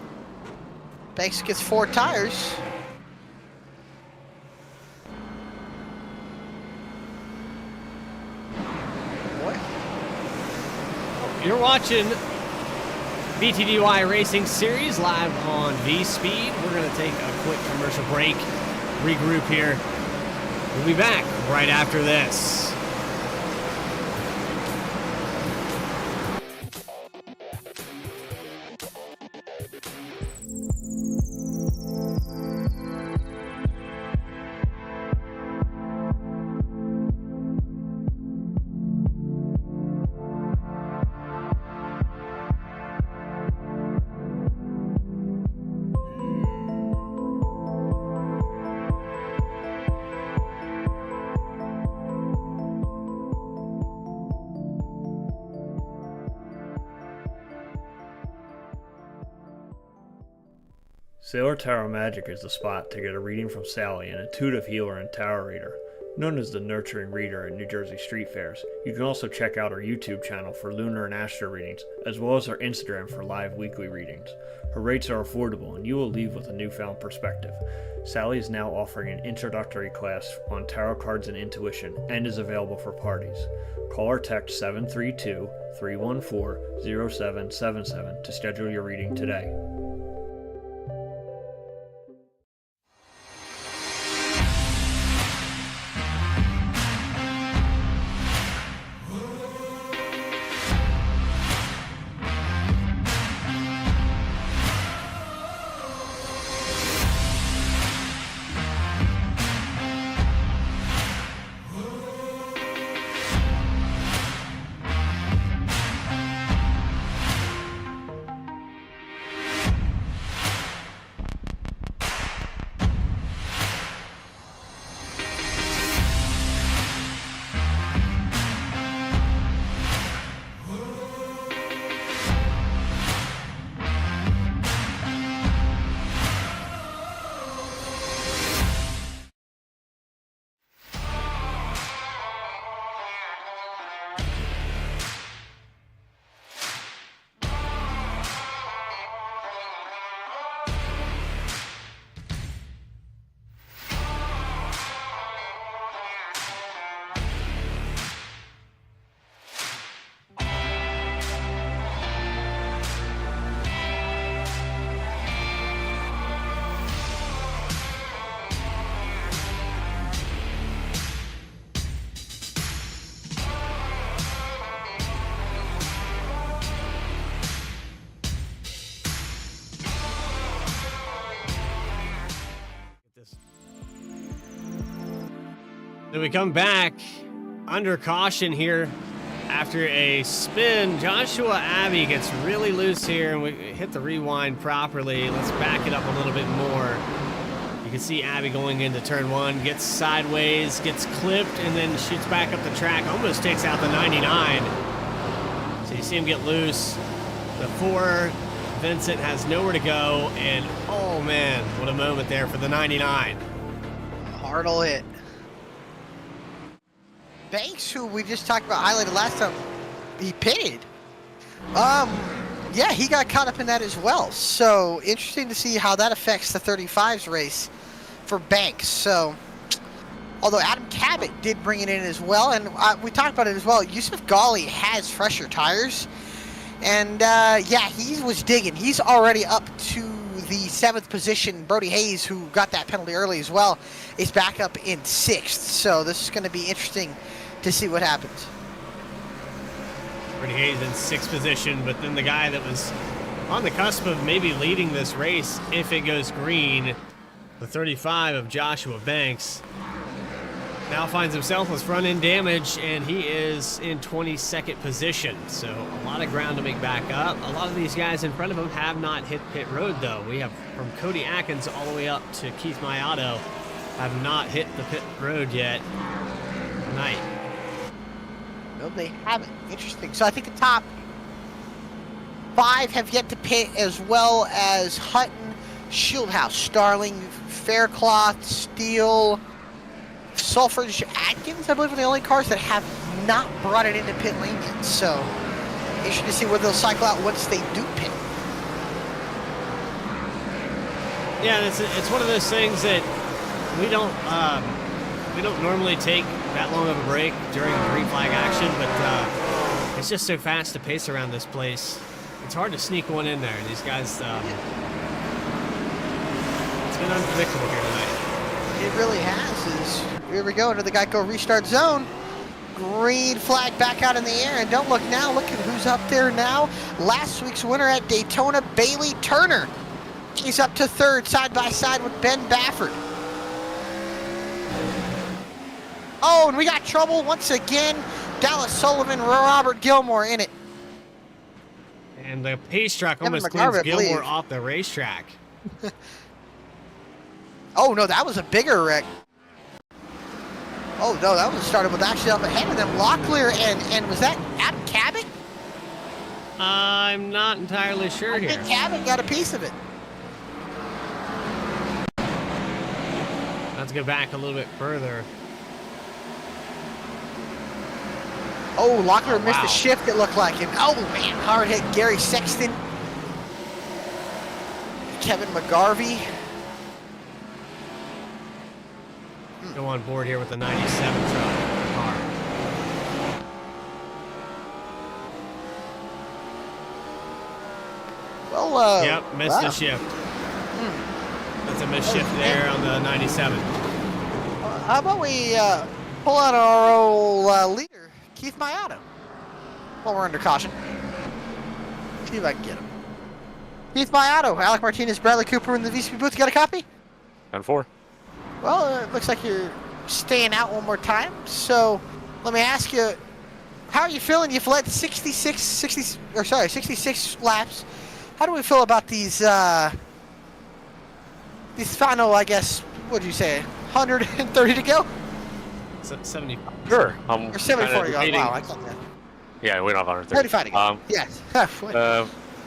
Banks gets 4 tires. Boy. You're watching BTDY Racing Series live on VSPEED. We're going to take a quick commercial break, regroup here. We'll be back right after this. Sailor Tower Magic is the spot to get a reading from Sally, an intuitive healer and tarot reader. Known as the nurturing reader at New Jersey street fairs, you can also check out our YouTube channel for lunar and astro readings, as well as our Instagram for live weekly readings. Her rates are affordable, and you will leave with a newfound perspective. Sally is now offering an introductory class on tarot cards and intuition, and is available for parties. Call or text 732-314-0777 to schedule your reading today. Then we come back under caution here After a spin, Joshua Abbey gets really loose here, and we hit the rewind properly. Let's back it up a little bit more. You can see Abbey going into turn 1, gets sideways, gets clipped, and then shoots back up the track, almost takes out the 99. So you see him get loose. The 4, Vincent has nowhere to go, and oh man, what a moment there for the 99. Hardle hit. Banks, who we just talked about, highlighted last time, he pitted. Yeah, he got caught up in that as well. So interesting to see how that affects the 35s race for Banks. So, although Adam Cabot did bring it in as well, and we talked about it as well, Yusuf Ghali has fresher tires. And yeah, he was digging. He's already up to the 7th position. Brody Hayes, who got that penalty early as well, is back up in 6th. So this is going to be interesting to see what happens. Brody Hayes in 6th position, but then the guy that was on the cusp of maybe leading this race, if it goes green, the 35 of Joshua Banks, now finds himself with front end damage, and he is in 22nd position. So a lot of ground to make back up. A lot of these guys in front of him have not hit pit road, though. We have from Cody Atkins all the way up to Keith Mayato have not hit the pit road yet tonight. No, they haven't. Interesting. So I think the top 5 have yet to pit, as well as Hutton, Shieldhouse, Starling, Faircloth, Steele, Sulfridge, Atkins, I believe, are the only cars that have not brought it into pit lane yet. So interesting to see where they'll cycle out once they do pit. Yeah, it's one of those things that we don't normally take that long of a break during green flag action, but it's just so fast to pace around this place. It's hard to sneak one in there. These guys, it's been unpredictable here tonight. It really has. Here we go into the Geico restart zone. Green flag back out in the air, and don't look now. Look at who's up there now. Last week's winner at Daytona, Bailey Turner. He's up to 3rd, side by side with Ben Baffert. Oh, and we got trouble once again. Dallas Sullivan, Robert Gilmore in it. And the pace truck Kevin almost McGarvey, cleans I believe. Gilmore off the racetrack. Oh, no, that was a bigger wreck. Oh, no, that one started with actually up ahead of them. Locklear and was that Adam Cabot? I'm not entirely sure I here. think Cabot got a piece of it. Let's go back a little bit further. Oh, Locklear missed wow. a shift, it looked like. And oh, man, hard hit Gary Sexton. Kevin McGarvey. Go on board here with the 97 truck car. Well, Yep, missed a shift. That's a missed shift there on the 97. How about we pull out our old leader, Keith Mayato, while we're under caution. See if I can get him. Keith Mayato, Alec Martinez, Bradley Cooper in the VSPEED booth. You got a copy? 10-4. Well, it looks like you're staying out one more time. So let me ask you, how are you feeling? You've led 66 laps. How do we feel about these final, I guess, what did you say, 130 to go? 70. Sure. Or 74 to go. Wow, I got that. Yeah, we don't have 130. 35 to go. Yes.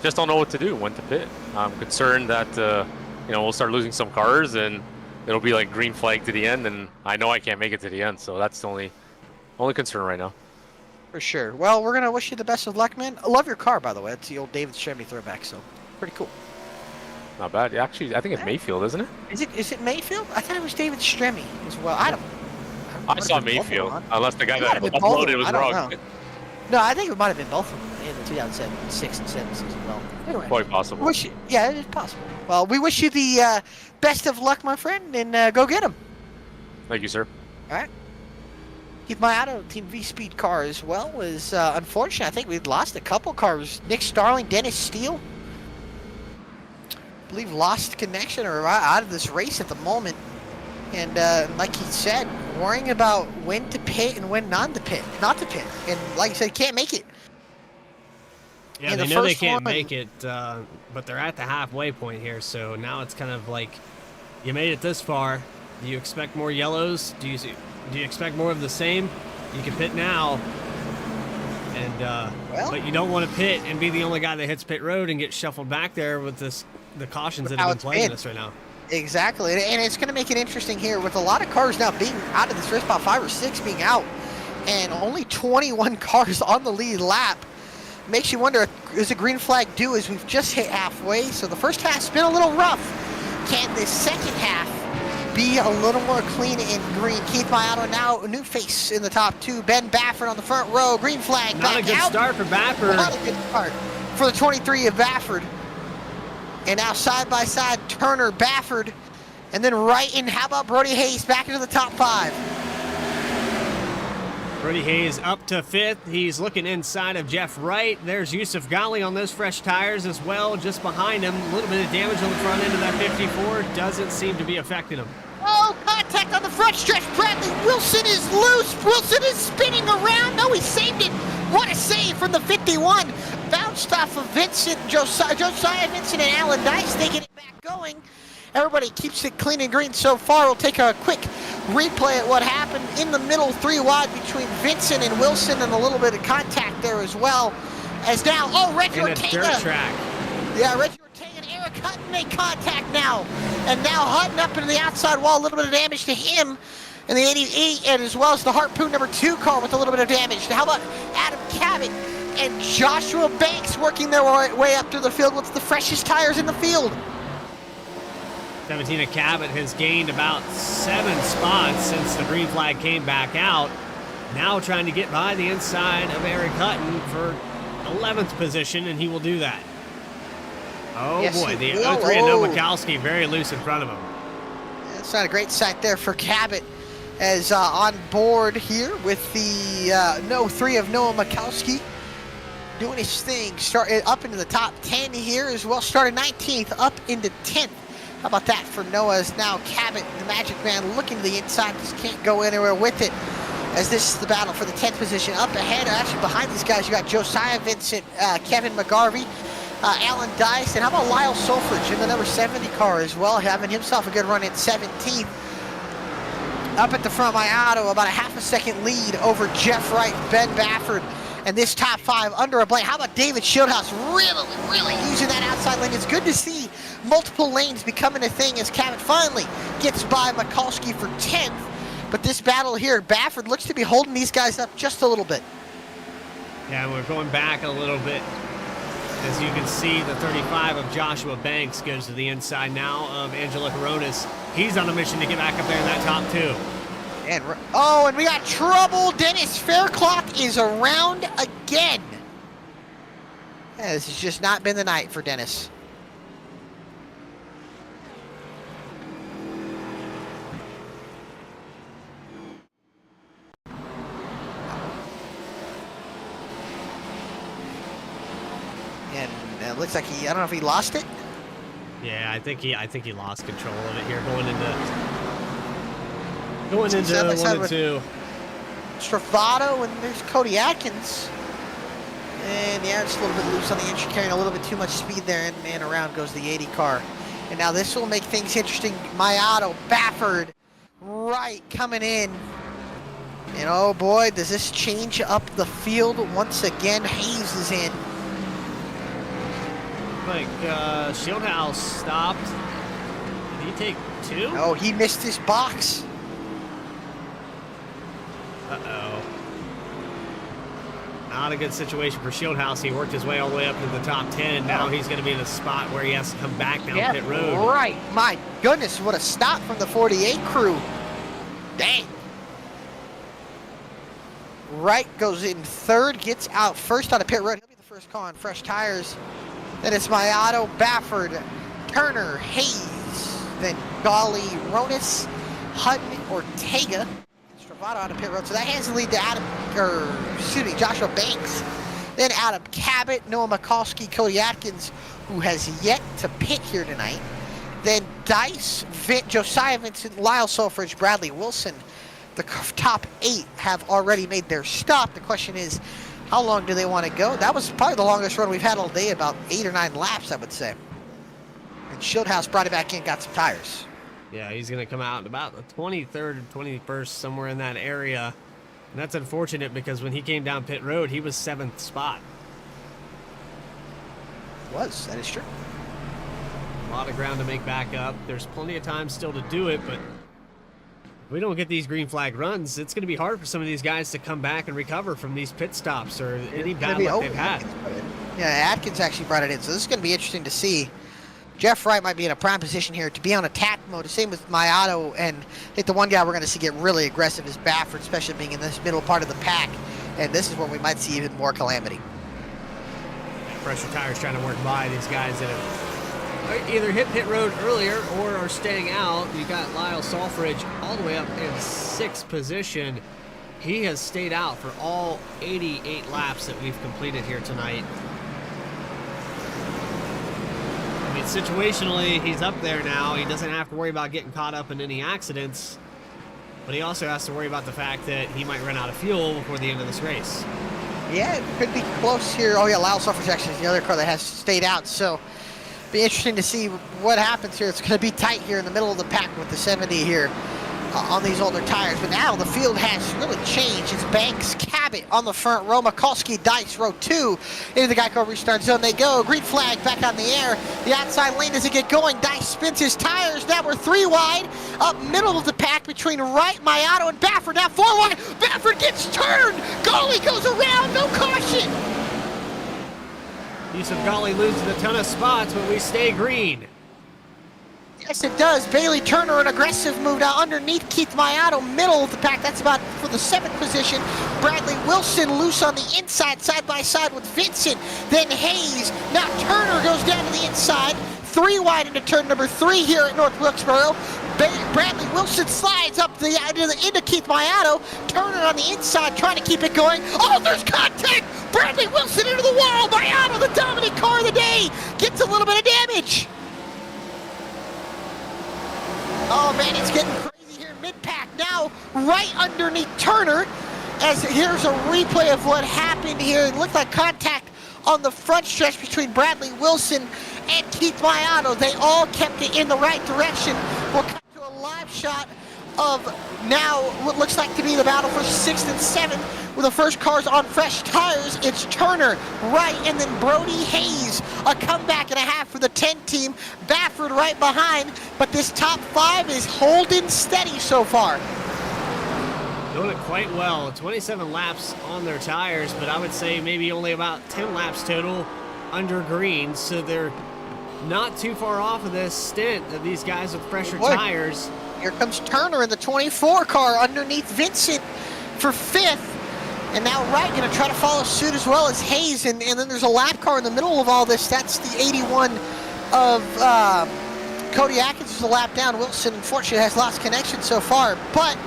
Just don't know what to do, when to pit. I'm concerned that, we'll start losing some cars and it'll be like green flag to the end, and I know I can't make it to the end, so that's the only concern right now. For sure. Well, we're going to wish you the best of luck, man. I love your car, by the way. It's the old David Stremmy throwback, so pretty cool. Not bad. Actually, I think it's Mayfield, isn't it? Is it Mayfield? I thought it was David Stremmy as well. I saw Mayfield, unless the guy that might have been both of uploaded them. was I don't wrong. know. No, I think it might have been both of them in the 2006 and 7 season as well. Anyway, Quite possible. Yeah, it's possible. Well, we wish you the best of luck, my friend, and go get him. Thank you, sir. All right. Keith Mayato, Team V-Speed car as well, was unfortunate. I think we'd lost a couple cars. Nick Starling, Dennis Steele. I believe lost connection or out of this race at the moment. And like he said, worrying about when to pit and when not to pit. And like you said, can't make it. Yeah, they know they can't make it, but they're at the halfway point here, so now it's kind of like, you made it this far. Do you expect more yellows? Do you expect more of the same? You can pit now, and but you don't want to pit and be the only guy that hits pit road and get shuffled back there with the cautions that have been plaguing us right now. Exactly, and it's going to make it interesting here with a lot of cars now being out of this race, about 5 or 6 being out, and only 21 cars on the lead lap. Makes you wonder, is the green flag due as we've just hit halfway? So the first half's been a little rough. Can this second half be a little more clean and green? Keith Mayato now, a new face in the top 2. Ben Baffert on the front row, green flag Not back a good out. start for Baffert. Not a good start for the 23 of Baffert. And now side by side, Turner, Baffert, and then right in, how about Brody Hayes back into the top 5? Brody Hayes up to 5th. He's looking inside of Jeff Wright. There's Yusuf Ghali on those fresh tires as well, just behind him. A little bit of damage on the front end of that 54. Doesn't seem to be affecting him. Oh, contact on the front stretch. Bradley Wilson is loose. Wilson is spinning around. No, he saved it. What a save from the 51. Bounced off of Vincent, Josiah Vincent, and Alan Dice. They get it back going. Everybody keeps it clean and green so far. We'll take a quick replay at what happened in the middle, 3 wide between Vincent and Wilson, and a little bit of contact there as well. As now, Reggie Ortega. Dirt track. Yeah, Reggie Ortega and Eric Hutton make contact now. And now Hutton up into the outside wall, a little bit of damage to him. And the 88, and as well as the Harpoon number 2 car with a little bit of damage. Now, how about Adam Cabot and Joshua Banks working their way up through the field with the freshest tires in the field? 17 Cabot has gained about 7 spots since the green flag came back out. Now trying to get by the inside of Eric Hutton for 11th position, and he will do that. Oh yes, boy, the will. 03 and Noah Mikowski very loose in front of him. That's not a great sight there for Cabot, as on board here with the 03 of Noah Mikowski doing his thing. Started up into the top 10 here as well. Started 19th, up into 10th. How about that for Noah's now Cabot, the Magic Man, looking to the inside, just can't go anywhere with it, as this is the battle for the 10th position. Up ahead, actually behind these guys, you got Josiah Vincent, Kevin McGarvey, Alan Dice, and how about Lyle Solfridge in the number 70 car as well, having himself a good run at 17th. Up at the front, Mayato, about a half a second lead over Jeff Wright, Ben Baffert, and this top 5 under a blank. How about David Shieldhouse really using that outside lane? It's good to see multiple lanes becoming a thing as Cabot finally gets by Mikulski for 10th. But this battle here, Baffert looks to be holding these guys up just a little bit. Yeah, we're going back a little bit. As you can see, the 35 of Joshua Banks goes to the inside now of Angela Coronas. He's on a mission to get back up there in that top 2. And we got trouble. Dennis Faircloth is around again. Yeah, this has just not been the night for Dennis. And it looks like I don't know if he lost it. Yeah, I think he lost control of it here going into 1 and 2. Stravato, and there's Cody Atkins. And yeah, just a little bit loose on the entry, carrying a little bit too much speed there, and around goes the 80 car. And now this will make things interesting. Mayato, Baffert, Wright coming in. And oh boy, does this change up the field once again. Hayes is in. Like, Shieldhouse stopped. Did he take 2? Oh, he missed his box. Uh-oh. Not a good situation for Shieldhouse. He worked his way all the way up to the top 10. Now he's going to be in a spot where he has to come back down pit road. Right. My goodness, what a stop from the 48 crew. Dang. Wright goes in 3rd, gets out first on a pit road. He'll be the first call on fresh tires. Then it's Mayato, Baffert, Turner, Hayes, then Ghali, Ronis, Hutton, Ortega, Stravato on a pit road. So that hands the lead to Joshua Banks. Then Adam Cabot, Noah Mikulski, Cody Atkins, who has yet to pit here tonight. Then Dice, Josiah Vincent, Lyle Solfridge, Bradley Wilson, The top 8 have already made their stop. The question is, how long do they want to go? That was probably the longest run we've had all day, about 8 or 9 laps, I would say. And Schildhouse brought it back in, got some tires. Yeah, he's going to come out about the 23rd or 21st, somewhere in that area. And that's unfortunate because when he came down pit road, he was 7th spot. That is true. A lot of ground to make back up. There's plenty of time still to do it, but if we don't get these green flag runs, it's going to be hard for some of these guys to come back and recover from these pit stops or any bad luck they've had. Yeah, Atkins actually brought it in, so this is going to be interesting to see. Jeff Wright might be in a prime position here to be on attack mode. Same with Mayato, and I think the one guy we're going to see get really aggressive is Baffert, especially being in this middle part of the pack. And this is where we might see even more calamity. Pressure tires trying to work by these guys that have either hit pit road earlier or are staying out. You got Lyle Salfridge all the way up in 6th position. He has stayed out for all 88 laps that we've completed here tonight. I mean, situationally, he's up there now. He doesn't have to worry about getting caught up in any accidents, but he also has to worry about the fact that he might run out of fuel before the end of this race. Yeah, it could be close here. Oh yeah, Lyle Salfridge actually is the other car that has stayed out, so be interesting to see what happens here. It's going to be tight here in the middle of the pack with the 70 here on these older tires. But now the field has really changed. It's Banks, Cabot on the front row, Mikulski, Dice, row 2. Into the Geico restart zone they go. Green flag back on the air. The outside lane doesn't get going. Dice spins his tires. Now we're 3 wide. Up middle of the pack between Wright, Mayato, and Baffert. Now 4 wide. Baffert gets turned. Golly goes around. No caution. Yusuf Ghali loses a ton of spots, but we stay green. Yes, it does. Bailey Turner, an aggressive move now underneath Keith Mayato, middle of the pack. That's about for the 7th position. Bradley Wilson loose on the inside, side by side with Vincent. Then Hayes. Now Turner goes down to the inside. 3 wide into turn number 3 here at North Wilkesboro. Bradley Wilson slides up into Keith Mayato. Turner on the inside trying to keep it going. Oh, there's contact! Bradley Wilson into the wall. Mayato, the dominant car of the day, gets a little bit of damage. Oh man, it's getting crazy here mid-pack. Now right underneath Turner, as here's a replay of what happened here. It looked like contact on the front stretch between Bradley Wilson and Keith Mayato. They all kept it in the right direction. We'll cut to a live shot of now what looks like to be the battle for 6th and 7th with the first cars on fresh tires. It's Turner, Wright, and then Brody Hayes. A comeback and a half for the 10 team. Baffert right behind, but this top 5 is holding steady so far. Doing it quite well. 27 laps on their tires, but I would say maybe only about 10 laps total under green, so they're not too far off of this stint of these guys with fresher tires. Here comes Turner in the 24 car underneath Vincent for 5th. And now Wright going to try to follow suit as well as Hayes. And then there's a lap car in the middle of all this. That's the 81 of Cody Atkins is a lap down. Wilson, unfortunately, has lost connection so far. But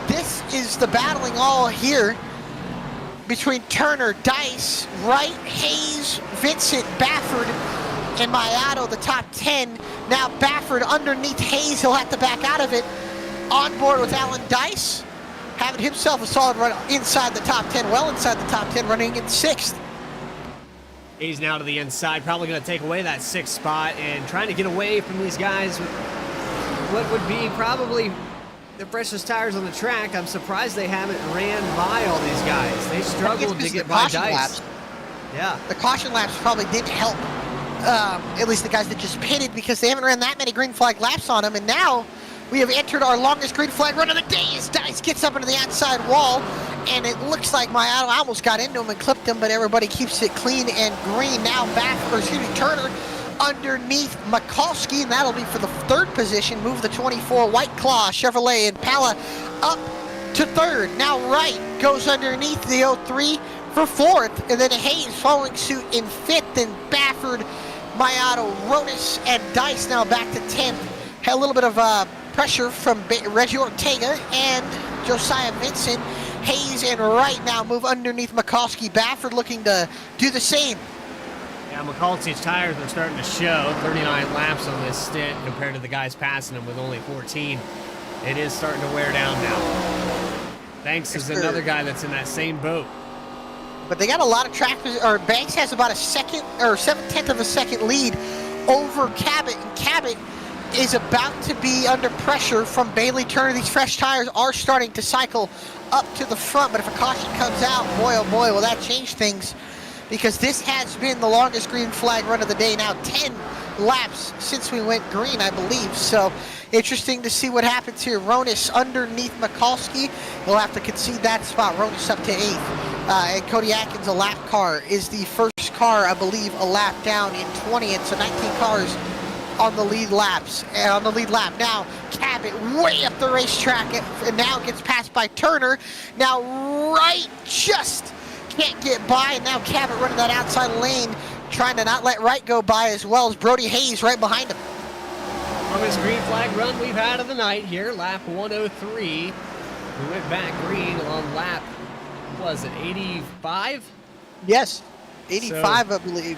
this is the battling all here between Turner, Dice, Wright, Hayes, Vincent, Baffert, and Mayato, the top 10. Now Baffert underneath Hayes. He'll have to back out of it. On board with Alan Dice, having himself a solid run inside the top 10, well inside the top 10, running in 6th. Hayes now to the inside, probably going to take away that 6th spot and trying to get away from these guys with what would be probably the freshest tires on the track. I'm surprised they haven't ran by all these guys. They struggled to get by Dice. Laps. Yeah. The caution laps probably didn't help, at least the guys that just pitted, because they haven't ran that many green flag laps on them. And now we have entered our longest green flag run of the day as Dice gets up into the outside wall. And it looks like Mayato almost got into him and clipped him, but everybody keeps it clean and green. Now Turner underneath Mikulski, and that'll be for the 3rd position. Move the 24 White Claw, Chevrolet Impala up to 3rd. Now Wright goes underneath the 03 for 4th, and then Hayes following suit in 5th, and Baffert, Mayato, Rodas, and Dice now back to 10th. Had a little bit of pressure from Reggie Ortega and Josiah Vincent. Hayes and Wright now move underneath Mikulski. Baffert looking to do the same. Yeah, Mikulski's tires are starting to show. 39 laps on this stint compared to the guys passing him with only 14. It is starting to wear down now. Banks is another guy that's in that same boat. But they got a lot of track, or Banks has about a second or 7/10 of a second lead over Cabot, and Cabot is about to be under pressure from Bailey Turner. These fresh tires are starting to cycle up to the front, but if a caution comes out, boy oh boy, will that change things, because this has been the longest green flag run of the day now, 10 laps since we went green, I believe. So interesting to see what happens here. Ronis underneath Mikulski. He'll have to concede that spot. Ronis up to 8th. And Cody Atkins, a lap car, is the first car, I believe, a lap down in 20th. So 19 cars on the lead laps. And on the lead lap now, Cabot way up the racetrack, and now gets passed by Turner. Now Wright just can't get by, and now Cabot running that outside lane, trying to not let Wright go by, as well as Brody Hayes right behind him. Longest green flag run we've had of the night here, lap 103. We went back green on lap, what was it, 85? Yes, 85, so, I believe.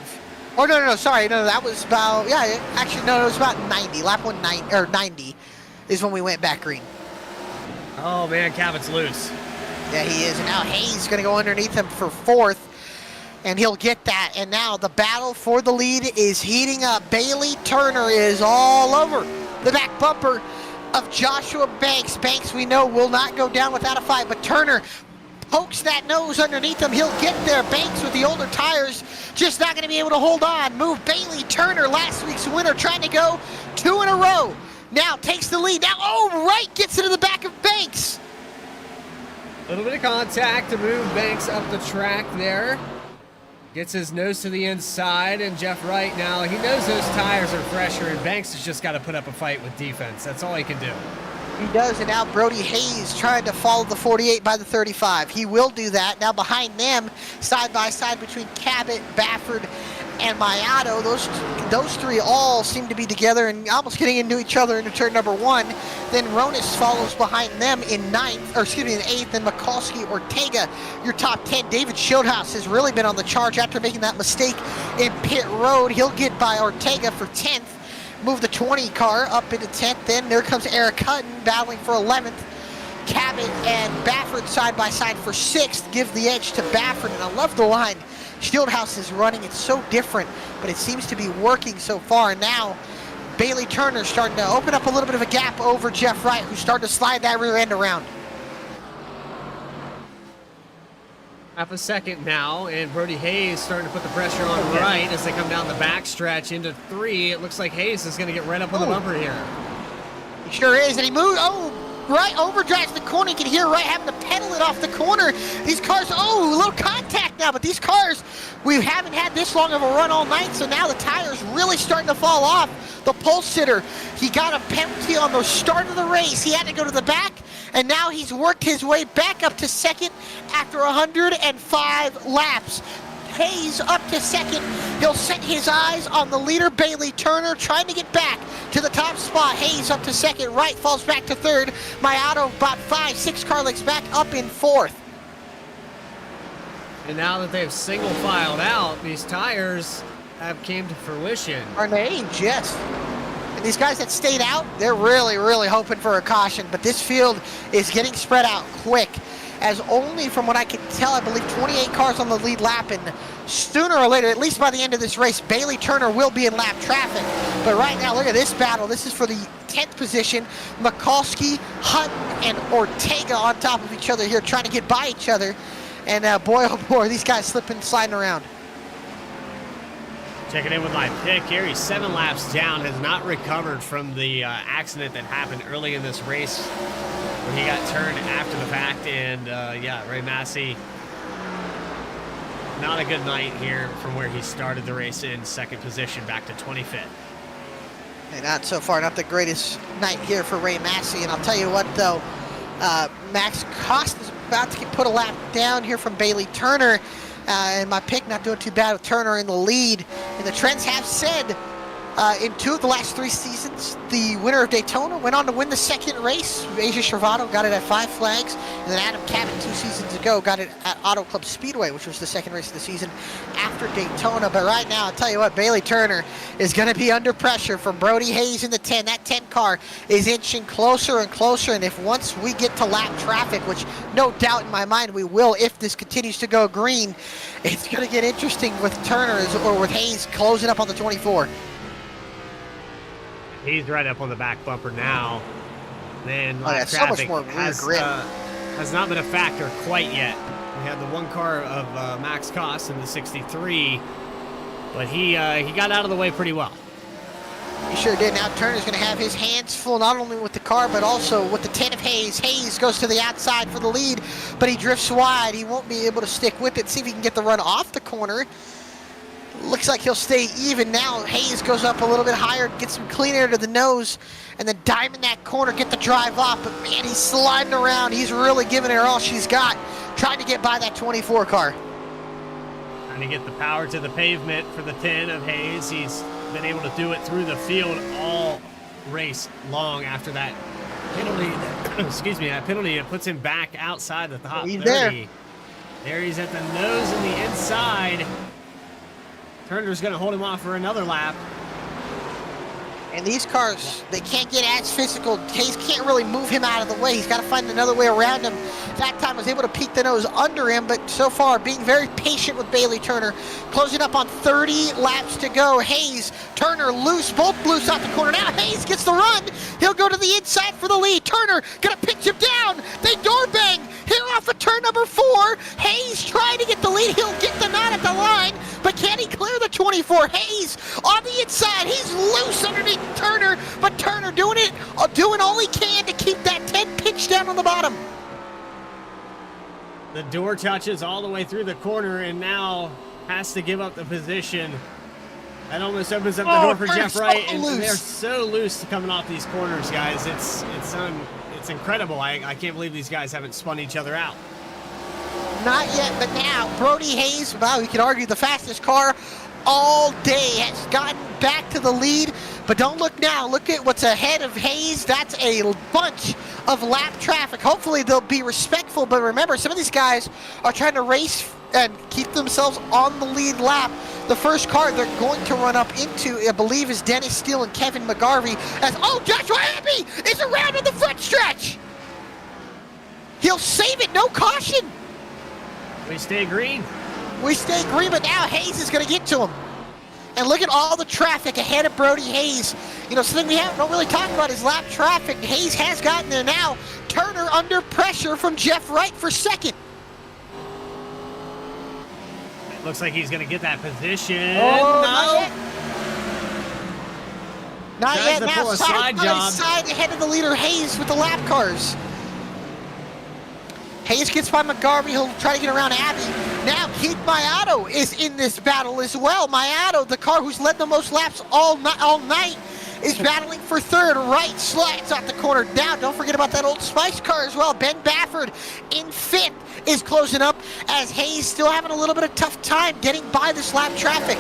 Oh, no, sorry, no, that was about, yeah, actually, no, it was about 90. Lap 90 is when we went back green. Oh, man, Cabot's loose. Yeah, he is, and now Hayes going to go underneath him for 4th. And he'll get that. And now the battle for the lead is heating up. Bailey Turner is all over the back bumper of Joshua Banks. Banks, we know, will not go down without a fight, but Turner pokes that nose underneath him. He'll get there. Banks with the older tires just not going to be able to hold on. Move Bailey Turner, last week's winner, trying to go 2 in a row. Now takes the lead. Now, oh, Wright gets into the back of Banks. A little bit of contact to move Banks up the track there. Gets his nose to the inside, and Jeff Wright now, he knows those tires are fresher, and Banks has just got to put up a fight with defense. That's all he can do. He does, and now Brody Hayes trying to follow the 48 by the 35. He will do that. Now behind them, side by side between Cabot, Baffert, and Mayato, those three all seem to be together and almost getting into each other into turn number 1. Then Ronis follows behind them in 8th, and Mikulski, Ortega, your top 10. David Schildhaus has really been on the charge after making that mistake in pit road. He'll get by Ortega for 10th, move the 20 car up into 10th. Then there comes Eric Hutton battling for 11th. Cabot and Baffert side by side for 6th, give the edge to Baffert, and I love the line Schildhaus is running. It's so different, but it seems to be working so far. And now Bailey Turner starting to open up a little bit of a gap over Jeff Wright, who's starting to slide that rear end around. Half a second now, and Brody Hayes starting to put the pressure on Wright as they come down the backstretch into 3. It looks like Hayes is going to get right up on the bumper here. He sure is, and he moves. Oh, Wright overdrives the corner. You can hear Wright having to pedal it off the corner. These cars, oh, a little contact now, but these cars, we haven't had this long of a run all night, so now the tires really starting to fall off. The pole sitter, he got a penalty on the start of the race. He had to go to the back, and now he's worked his way back up to 2nd after 105 laps. Hayes up to 2nd. He'll set his eyes on the leader, Bailey Turner, trying to get back to the top spot. Hayes up to 2nd. Wright falls back to 3rd. Mayato about 5-6 car lengths back up in 4th. And now that they've single filed out, these tires have came to fruition. Are they? Yes. And these guys that stayed out, they're really, really hoping for a caution. But this field is getting spread out quick, as only from what I can tell, I believe 28 cars on the lead lap, and sooner or later, at least by the end of this race, Bailey Turner will be in lap traffic. But right now, look at this battle. This is for the 10th position. Mikulski, Hutton, and Ortega on top of each other here, trying to get by each other. And boy, oh boy, these guys slipping, sliding around. Checking in with my pick here. He's 7 laps down, has not recovered from the accident that happened early in this race when he got turned after the fact. And yeah, Ray Massey, not a good night here from where he started the race in 2nd position back to 25th. Hey, not so far, not the greatest night here for Ray Massey. And I'll tell you what, though, Max Cost is about to get put a lap down here from Bailey Turner. And my pick not doing too bad with Turner in the lead. And the trends have said in 2 of the last 3 seasons, the winner of Daytona went on to win the 2nd race. Asia Shervado got it at 5 flags. And then Adam Cabot 2 seasons ago ago, got it at Auto Club Speedway, which was the second race of the season after Daytona. But right now, I'll tell you what, Bailey Turner is going to be under pressure from Brody Hayes in the 10. That 10 car is inching closer and closer, and if once we get to lap traffic, which no doubt in my mind we will if this continues to go green, it's going to get interesting with Turner or with Hayes closing up on the 24. He's right up on the back bumper now. Man, yeah, so much more rear grip. Has not been a factor quite yet. We had the one car of Max Koss in the 63, but he got out of the way pretty well. He sure did. Now Turner's going to have his hands full not only with the car but also with the 10 of Hayes. Hayes goes to the outside for the lead, but he drifts wide. He won't be able to stick with it. See if he can get the run off the corner. Looks like he'll stay even now. Hayes goes up a little bit higher, gets some clean air to the nose, and then diamond that corner, get the drive off. But man, he's sliding around. He's really giving her all she's got, trying to get by that 24 car. Trying to get the power to the pavement for the 10 of Hayes. He's been able to do it through the field all race long after that penalty. Excuse me, that penalty that puts him back outside the top 30. There he's at the nose and the inside. Turner's going to hold him off for another lap. And these cars, they can't get as physical. Hayes can't really move him out of the way. He's got to find another way around him. That time was able to peek the nose under him, but so far being very patient with Bailey Turner. Closing up on 30 laps to go. Hayes, Turner loose, both loose out the corner. Now Hayes gets the run. He'll go to the inside for the lead. Turner gonna pitch him down. They door bang here off of turn number 4. Hayes trying to get the lead. He'll get the knot at the line, but can he clear the 24? Hayes on the inside. He's loose underneath Turner, but Turner doing all he can to keep that 10 pitch down on the bottom. The door touches all the way through the corner and now has to give up the position. That almost opens up the door for Jeff Wright, and they're so loose coming off these corners, guys. It's incredible. I can't believe these guys haven't spun each other out. Not yet, but now Brody Hayes, wow, we could argue the fastest car all day, has gotten back to the lead. But don't look now. Look at what's ahead of Hayes. That's a bunch of lap traffic. Hopefully they'll be respectful. But remember, some of these guys are trying to race and keep themselves on the lead lap. The first car they're going to run up into, I believe, is Dennis Steele and Kevin McGarvey. Joshua Abbey is around on the front stretch. He'll save it. No caution. We stay green. We stay green, but now Hayes is going to get to him. And look at all the traffic ahead of Brody Hayes. You know, something we don't really talk about is lap traffic. Hayes has gotten there now. Turner under pressure from Jeff Wright for second. It looks like he's going to get that position. Oh, no. Not Tries yet. to Now pull a side side job. side ahead of the leader Hayes with the lap cars. Hayes gets by McGarvey. He'll try to get around Abbey. Now Keith Mayato is in this battle as well. Mayato, the car who's led the most laps all night, is battling for third. Wright slides out the corner. Now, don't forget about that Old Spice car as well. Ben Bafford in fifth is closing up as Hayes still having a little bit of tough time getting by this lap traffic.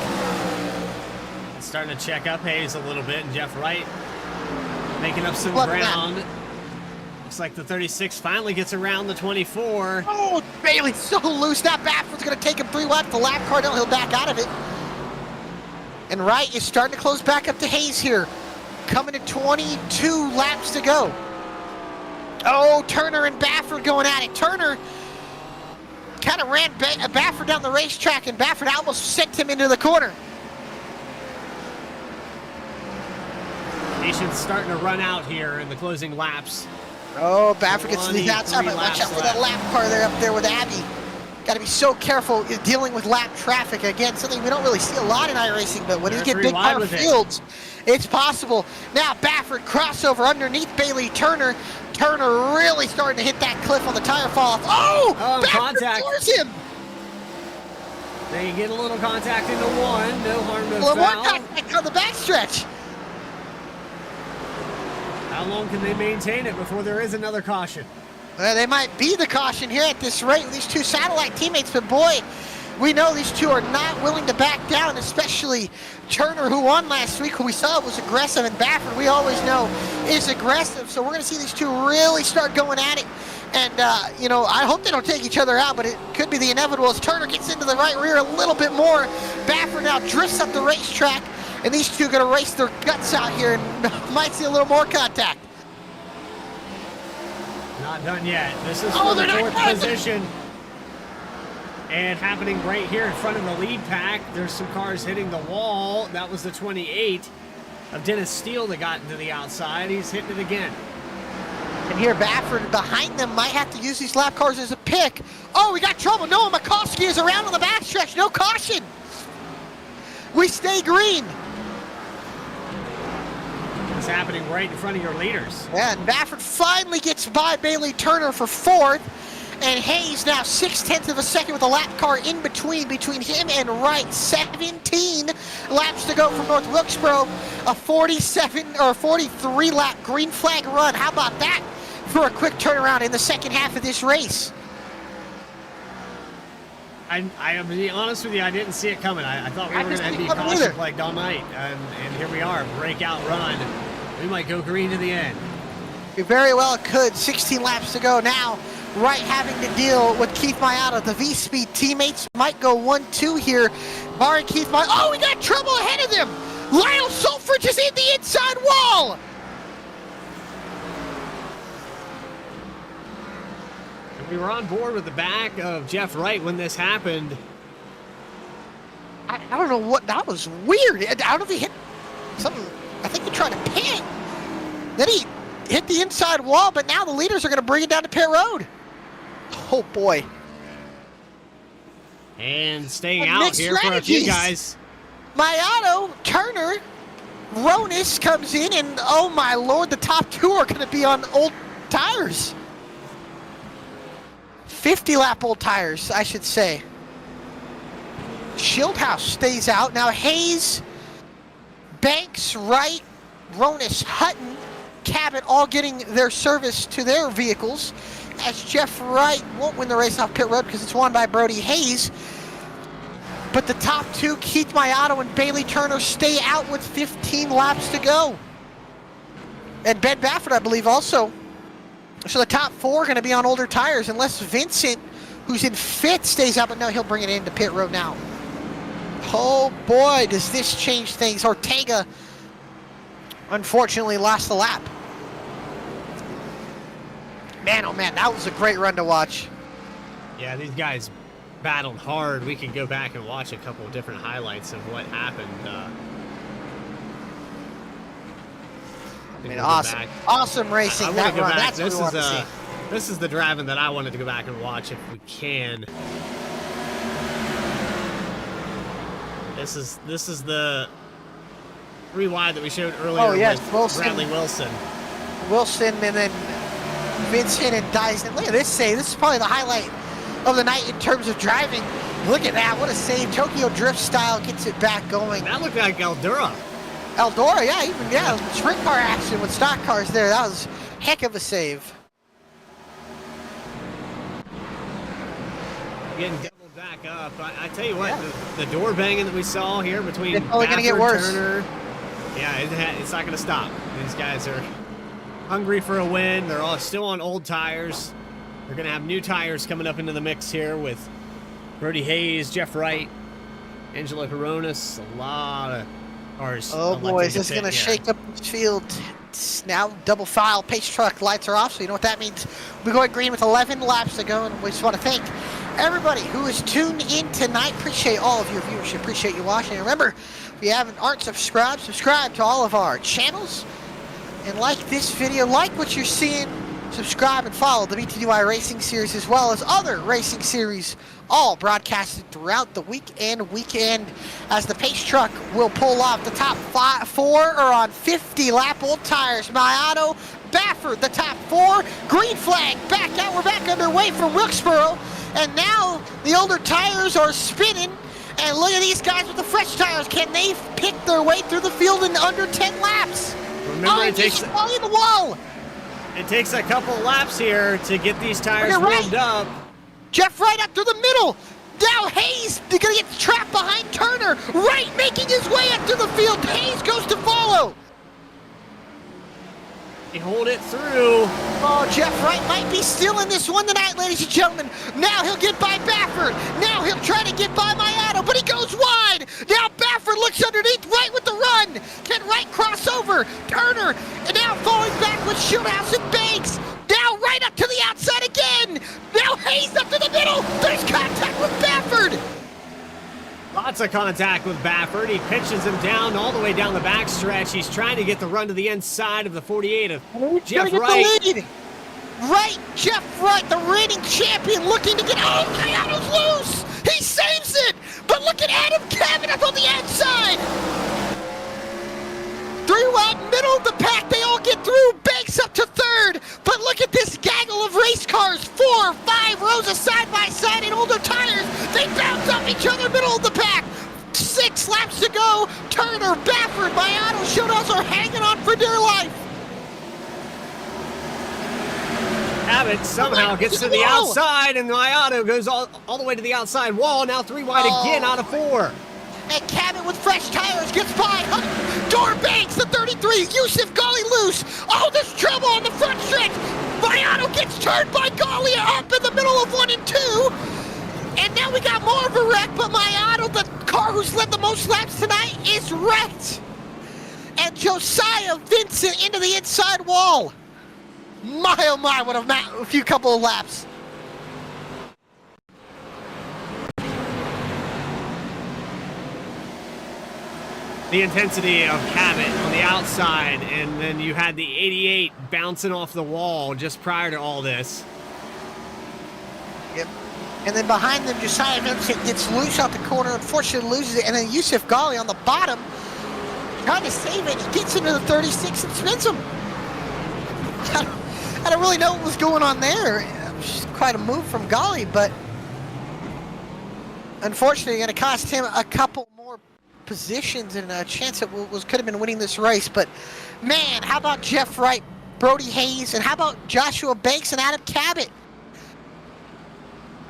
Starting to check up Hayes a little bit, and Jeff Wright making up some Look ground. Looks like the 36 finally gets around the 24. Oh, Bailey's so loose. Now Bafford's going to take him 3 laps. The lap car, he'll back out of it. And Wright is starting to close back up to Hayes here. Coming to 22 laps to go. Oh, Turner and Bafford going at it. Turner kind of ran Bafford down the racetrack, and Bafford almost sent him into the corner. Patience starting to run out here in the closing laps. Oh, Bafford gets to the outside, but watch out for that lap car there up there with Abbey. Got to be so careful dealing with lap traffic. Again, something we don't really see a lot in iRacing, but when you get big car fields, it's possible. Now Bafford crossover underneath Bailey Turner. Turner really starting to hit that cliff on the tire fall off. Oh, Bafford floors him. They get a little contact into one. No harm, no foul. More contact on the backstretch. How long can they maintain it before there is another caution? They might be the caution here at this rate. These two satellite teammates, but boy, we know these two are not willing to back down, especially Turner, who won last week, who we saw was aggressive, and Bafford, we always know, is aggressive. So we're going to see these two really start going at it. And, you know, I hope they don't take each other out, but it could be the inevitable as Turner gets into the right rear a little bit more. Baffert now drifts up the racetrack, and these two are going to race their guts out here and might see a little more contact. Not done yet. This is for the fourth position. And happening right here in front of the lead pack. There's some cars hitting the wall. That was the 28 of Dennis Steele that got into the outside. He's hitting it again. And here Baffert behind them might have to use these lap cars as a pick. Oh, we got trouble. Noah Mikulski is around on the backstretch. No caution. We stay green. It's happening right in front of your leaders. Yeah, and Baffert finally gets by Bailey Turner for fourth. And Hayes now 0.6 of a second with a lap car in between him and Wright. 17 laps to go from North Wilkesboro. A 47 or 43 lap green flag run. How about that for a quick turnaround in the second half of this race? I'll be honest with you, I didn't see it coming. I thought we were going to be caution flagged all night. And here we are, breakout run. We might go green to the end. You very well could. 16 laps to go now. Wright having to deal with Keith Mayata. The VSPEED teammates might go 1-2 here. Barring Keith Mayata. Oh, we got trouble ahead of them. Lyle Sulfridge is in the inside wall. And we were on board with the back of Jeff Wright when this happened. I don't know what, that was weird. I don't know if he hit something. I think he tried to pit. Then he hit the inside wall, but now the leaders are going to bring it down to pit road. Oh boy. And staying out here for a few guys. Mayato, Turner, Ronis comes in, and oh my lord, the top two are going to be on old tires. 50 lap old tires, I should say. Shieldhouse stays out. Now Hayes, Banks, Wright, Ronis, Hutton, Cabot all getting their service to their vehicles, as Jeff Wright won't win the race off pit road because it's won by Brody Hayes. But the top two, Keith Mayata and Bailey Turner, stay out with 15 laps to go. And Ben Baffert, I believe, also. So the top four are going to be on older tires unless Vincent, who's in fifth, stays out. But no, he'll bring it into pit road now. Oh boy, does this change things. Ortega, unfortunately, lost the lap. Man, oh man, that was a great run to watch. Yeah, these guys battled hard. We can go back and watch a couple of different highlights of what happened. I mean, awesome racing. That run. That's what we want to see. This is the driving that I wanted to go back and watch if we can. This is the 3 wide that we showed earlier. Oh yes, with Bradley Wilson. Wilson, and then Vincent and Dyson. Look at this save. This is probably the highlight of the night in terms of driving. Look at that. What a save. Tokyo Drift style gets it back going. That looked like Eldora. Eldora, yeah, sprint car action with stock cars there. That was a heck of a save. Getting doubled back up. I tell you what, the door banging that we saw here between it's only going to get worse. Turner, yeah, it's not going to stop. These guys are hungry for a win. They're all still on old tires. They're going to have new tires coming up into the mix here with Brody Hayes, Jeff Wright, Angelo Coronas, a lot of cars. Oh boy, is this going to shake up this field. It's now double file, pace truck lights are off, so you know what that means. We're going green with 11 laps to go, and we just want to thank everybody who is tuned in tonight. Appreciate all of your viewership, appreciate you watching. And remember, if you aren't subscribed, subscribe to all of our channels. And like this video, like what you're seeing, subscribe and follow the BTDY Racing Series as well as other racing series, all broadcasted throughout the week and weekend, as the pace truck will pull off. The top 4 are on 50 lap old tires. Mayato, Baffert, the top 4. Green flag back out. We're back underway from Wilkesboro. And now the older tires are spinning. And look at these guys with the fresh tires. Can they pick their way through the field in under 10 laps? Remember, it takes the wall. It takes a couple laps here to get these tires warmed up. Jeff Wright up through the middle. Now Hayes going to get trapped behind Turner. Wright making his way up to the field. Hayes goes to follow. They hold it through. Oh, Jeff Wright might be still in this one tonight, ladies and gentlemen. Now he'll get by Baffert. Now he'll try to get by Maiato, but he goes wide. Now Baffert looks underneath Wright with the run. Can Wright cross over? Turner, and now falling back with Shieldhouse and Banks. Now right up to the outside again. Now Hayes up to the middle. There's contact with Baffert. Lots of contact with Baffert. He pitches him down all the way down the backstretch. He's trying to get the run to the inside of the 48 of Jeff Wright. Right, Jeff Wright, the reigning champion, looking to get. Oh, Maiato's loose. He saves it. But look at Adam Cavanaugh on the outside. Throughout middle of the pack, they all get through. Banks up to third. But look at this gaggle of race cars. 4, 5 rows of side by side and older tires. They bounce off each other middle of the pack. 6 laps to go. Turner, Baffert, Maiato, Shieldhouse are hanging on for dear life. Abbott somehow gets to the outside, and Maiato goes all the way to the outside wall. Now 3 wide again out of 4. And Cabot with fresh tires gets by. Door Banks, the 33. Yusuf Ghali loose. Oh, there's trouble on the front stretch. Maiato gets turned by Ghali up in the middle of 1 and 2. And now we got more of a wreck, but Maiato, the car who's led the most laps tonight, is wrecked. And Josiah Vincent into the inside wall. My, oh my, what a few couple of laps. The intensity of Cabot on the outside, and then you had the 88 bouncing off the wall just prior to all this. Yep. And then behind them, Josiah Vincent gets loose out the corner, unfortunately loses it, and then Yusuf Ghali on the bottom, trying to save it. He gets into the 36 and spins him. I don't really know what was going on there. It was quite a move from Ghali, but unfortunately going to cost him a couple more positions and a chance that could have been winning this race. But man, how about Jeff Wright, Brody Hayes, and how about Joshua Banks and Adam Cabot?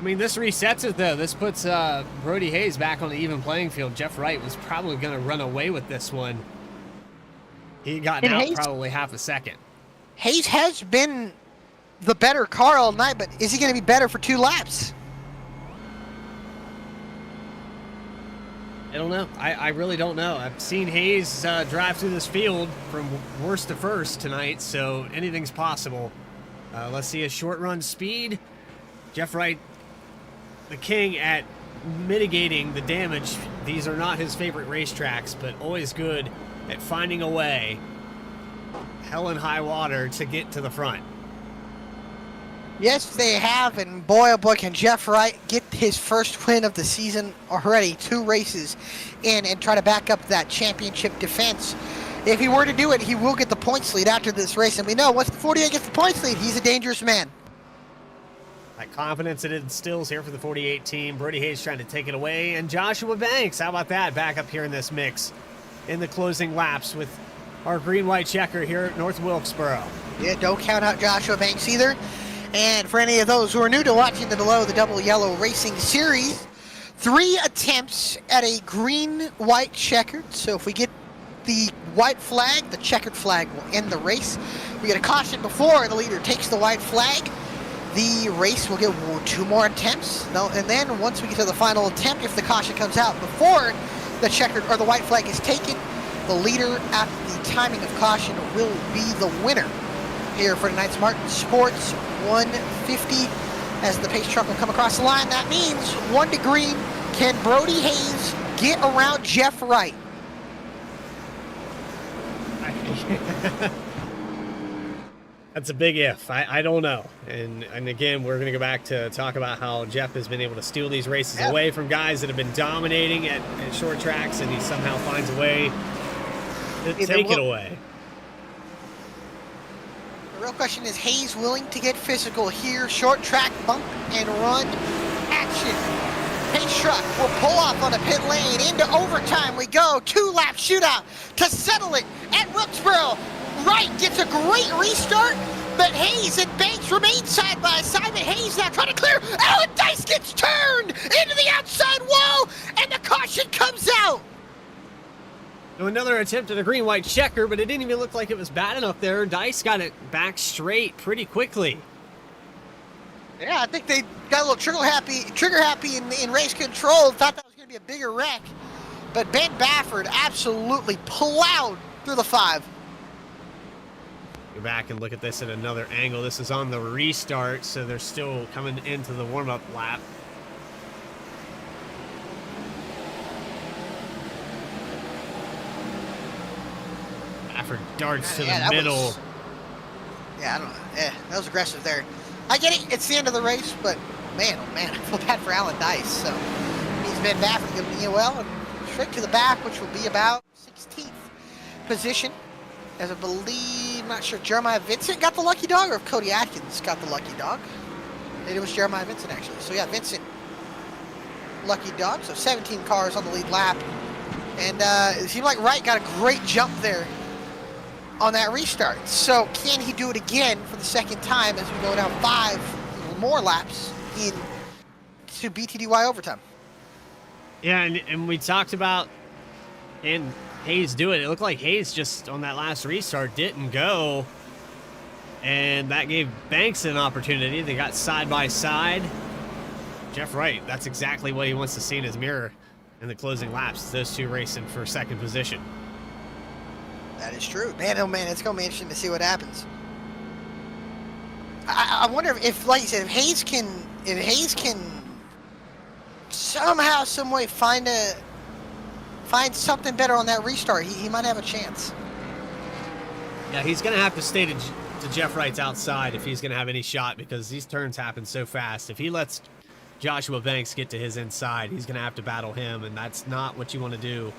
I mean, this resets it, though. This puts Brody Hayes back on the even playing field. Jeff Wright was probably going to run away with this one. He got out probably half a second. Hayes has been the better car all night, but is he going to be better for 2 laps? I don't know. I really don't know. I've seen Hayes drive through this field from worst to first tonight, so anything's possible. Let's see a short run speed. Jeff Wright, the king at mitigating the damage. These are not his favorite racetracks, but always good at finding a way, hell and high water, to get to the front. Yes, they have, and boy, oh boy, can Jeff Wright get his first win of the season already. 2 races in and try to back up that championship defense. If he were to do it, he will get the points lead after this race, and we know once the 48 gets the points lead, he's a dangerous man. That confidence it instills here for the 48 team. Brody Hayes trying to take it away, and Joshua Banks, how about that, back up here in this mix in the closing laps with our green-white checker here at North Wilkesboro. Yeah, don't count out Joshua Banks either. And for any of those who are new to watching the Below the Double Yellow Racing Series, 3 attempts at a green-white checkered. So if we get the white flag, the checkered flag will end the race. We get a caution before the leader takes the white flag. The race will get 2 more attempts. And then once we get to the final attempt, if the caution comes out before the checkered or the white flag is taken, the leader at the timing of caution will be the winner. Here for tonight's Martin Sports 150 as the pace truck will come across the line. That means 1 to green. Can Brody Hayes get around Jeff Wright? That's a big if. I don't know. And again, we're going to go back to talk about how Jeff has been able to steal these races away from guys that have been dominating at short tracks, and he somehow finds a way to take it away. The real question is, Hayes willing to get physical here? Short track bump and run action. Pace truck will pull off on a pit lane. Into overtime we go. 2-lap shootout to settle it at Wilkesboro. Wright gets a great restart, but Hayes and Banks remain side by side. But Hayes now trying to clear. Alan Dice gets turned into the outside wall, and the caution comes out. So another attempt at a green-white checker, but it didn't even look like it was bad enough there. Dice got it back straight pretty quickly. Yeah, I think they got a little trigger happy in race control. Thought that was going to be a bigger wreck. But Ben Bafford absolutely plowed through the 5. Go back and look at this at another angle. This is on the restart, so they're still coming into the warm-up lap. Bafford darts to the middle. I don't know. That was aggressive there. I get it. It's the end of the race, but man, oh man, I feel bad for Alan Dice. So he's Ben Bafford giving me well and straight to the back, which will be about 16th position. As I believe, not sure, Jeremiah Vincent got the lucky dog, or if Cody Atkins got the lucky dog. It was Jeremiah Vincent, actually. So, yeah, Vincent, lucky dog. So, 17 cars on the lead lap. And it seemed like Wright got a great jump there on that restart. So, can he do it again for the second time as we go down 5 more laps to BTDY overtime? Yeah, and we talked about and Hayes do it. It looked like Hayes just on that last restart didn't go, and that gave Banks an opportunity. They got side by side. Jeff Wright, that's exactly what he wants to see in his mirror in the closing laps. Those two racing for second position. That is true. Man, oh man, it's going to be interesting to see what happens. I wonder if, like you said, if Hayes can somehow, some way find something better on that restart, he might have a chance. Yeah, he's going to have to stay to Jeff Wright's outside if he's going to have any shot, because these turns happen so fast. If he lets Joshua Banks get to his inside, he's going to have to battle him, and that's not what you want to do.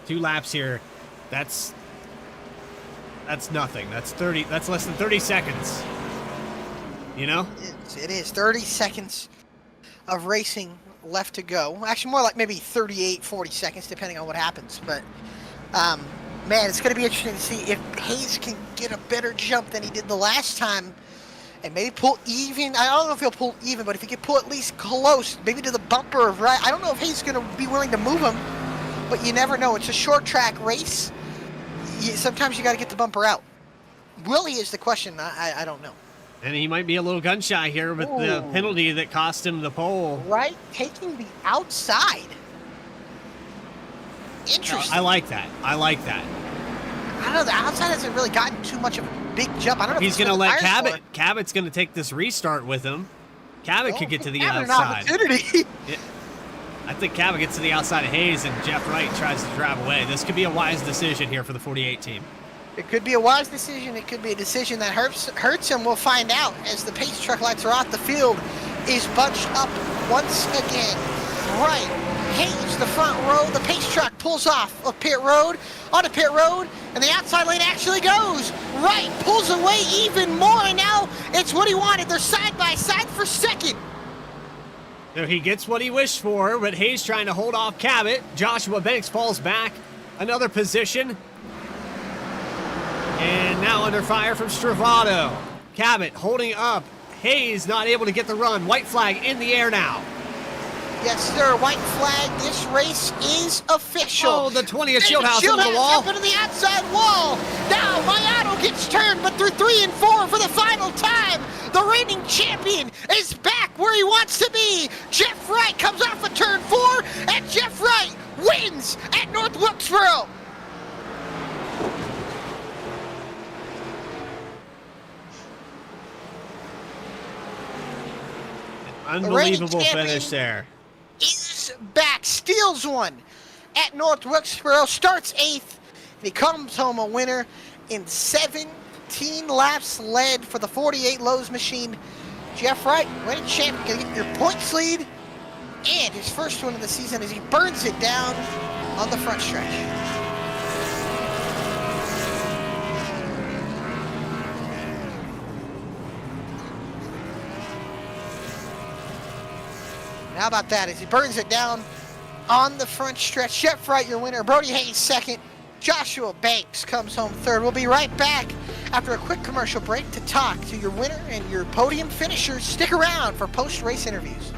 2 laps here, that's nothing. That's less than 30 seconds. You know? It is 30 seconds of racing left to go. Actually, more like maybe 38, 40 seconds, depending on what happens. But, man, it's going to be interesting to see if Hayes can get a better jump than he did the last time and maybe pull even. I don't know if he'll pull even, but if he can pull at least close, maybe to the bumper of right. I don't know if Hayes is going to be willing to move him, but you never know. It's a short track race. Sometimes you got to get the bumper out. Will he is the question. I don't know. And he might be a little gun shy here with the penalty that cost him the pole. Right, taking the outside. Interesting. I like that. I like that. I don't know, the outside hasn't really gotten too much of a big jump. I don't know if he's going to let Cabot. Cabot's going to take this restart with him. Cabot could get to the outside. An opportunity. I think Cabot gets to the outside of Hayes, and Jeff Wright tries to drive away. This could be a wise decision here for the 48 team. It could be a wise decision. It could be a decision that hurts him. We'll find out as the pace truck lights are off. The field is bunched up once again. Right, Hayes, the front row. The pace truck pulls off of pit road, onto pit road, and the outside lane actually goes. Right, pulls away even more, and now it's what he wanted. They're side by side for second. So he gets what he wished for, but Hayes trying to hold off Cabot. Joshua Banks falls back another position. And now under fire from Stravado. Cabot holding up. Hayes not able to get the run. White flag in the air now. Yes, sir. White flag. This race is official. Oh, the 20th shield house into the wall. Up into the outside wall. Now Mayato gets turned, but through 3 and 4 for the final time. The reigning champion is back where he wants to be. Jeff Wright comes off of turn 4, and Jeff Wright wins at North Wilkesboro. Unbelievable finish there. Is back, steals one at North Wilkesboro, starts 8th, and he comes home a winner in 17 laps led for the 48 Lowe's machine. Jeff Wright, winning champion, gonna get your points lead and his first one of the season as he burns it down on the front stretch. How about that? As he burns it down on the front stretch. Jeff Wright, your winner. Brody Hayes, second. Joshua Banks comes home third. We'll be right back after a quick commercial break to talk to your winner and your podium finishers. Stick around for post-race interviews.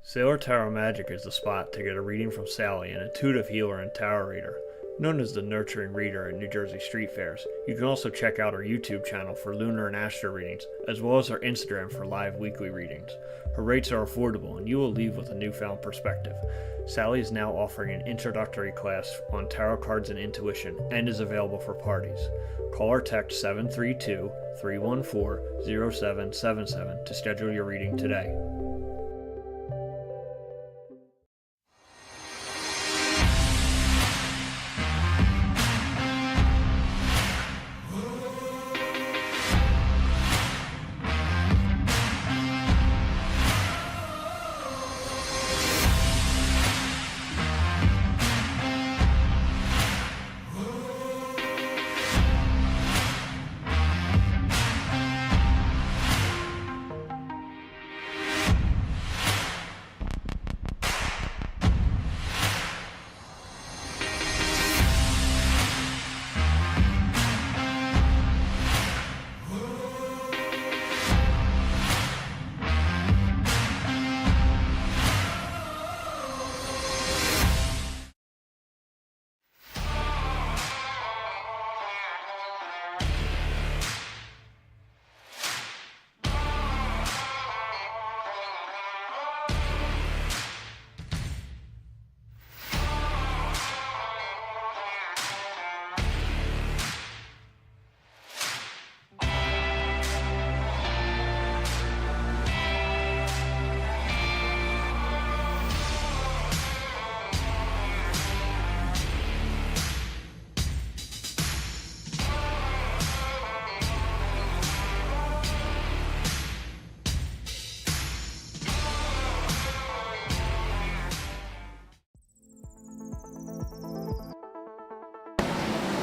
Sailor Tower Magic is the spot to get a reading from Sally, an intuitive healer and tarot reader. Known as the nurturing reader at New Jersey street fairs, you can also check out our YouTube channel for lunar and astro readings, as well as our Instagram for live weekly readings. Her rates are affordable and you will leave with a newfound perspective. Sally is now offering an introductory class on tarot cards and intuition and is available for parties. Call or text 732-314-0777 to schedule your reading today.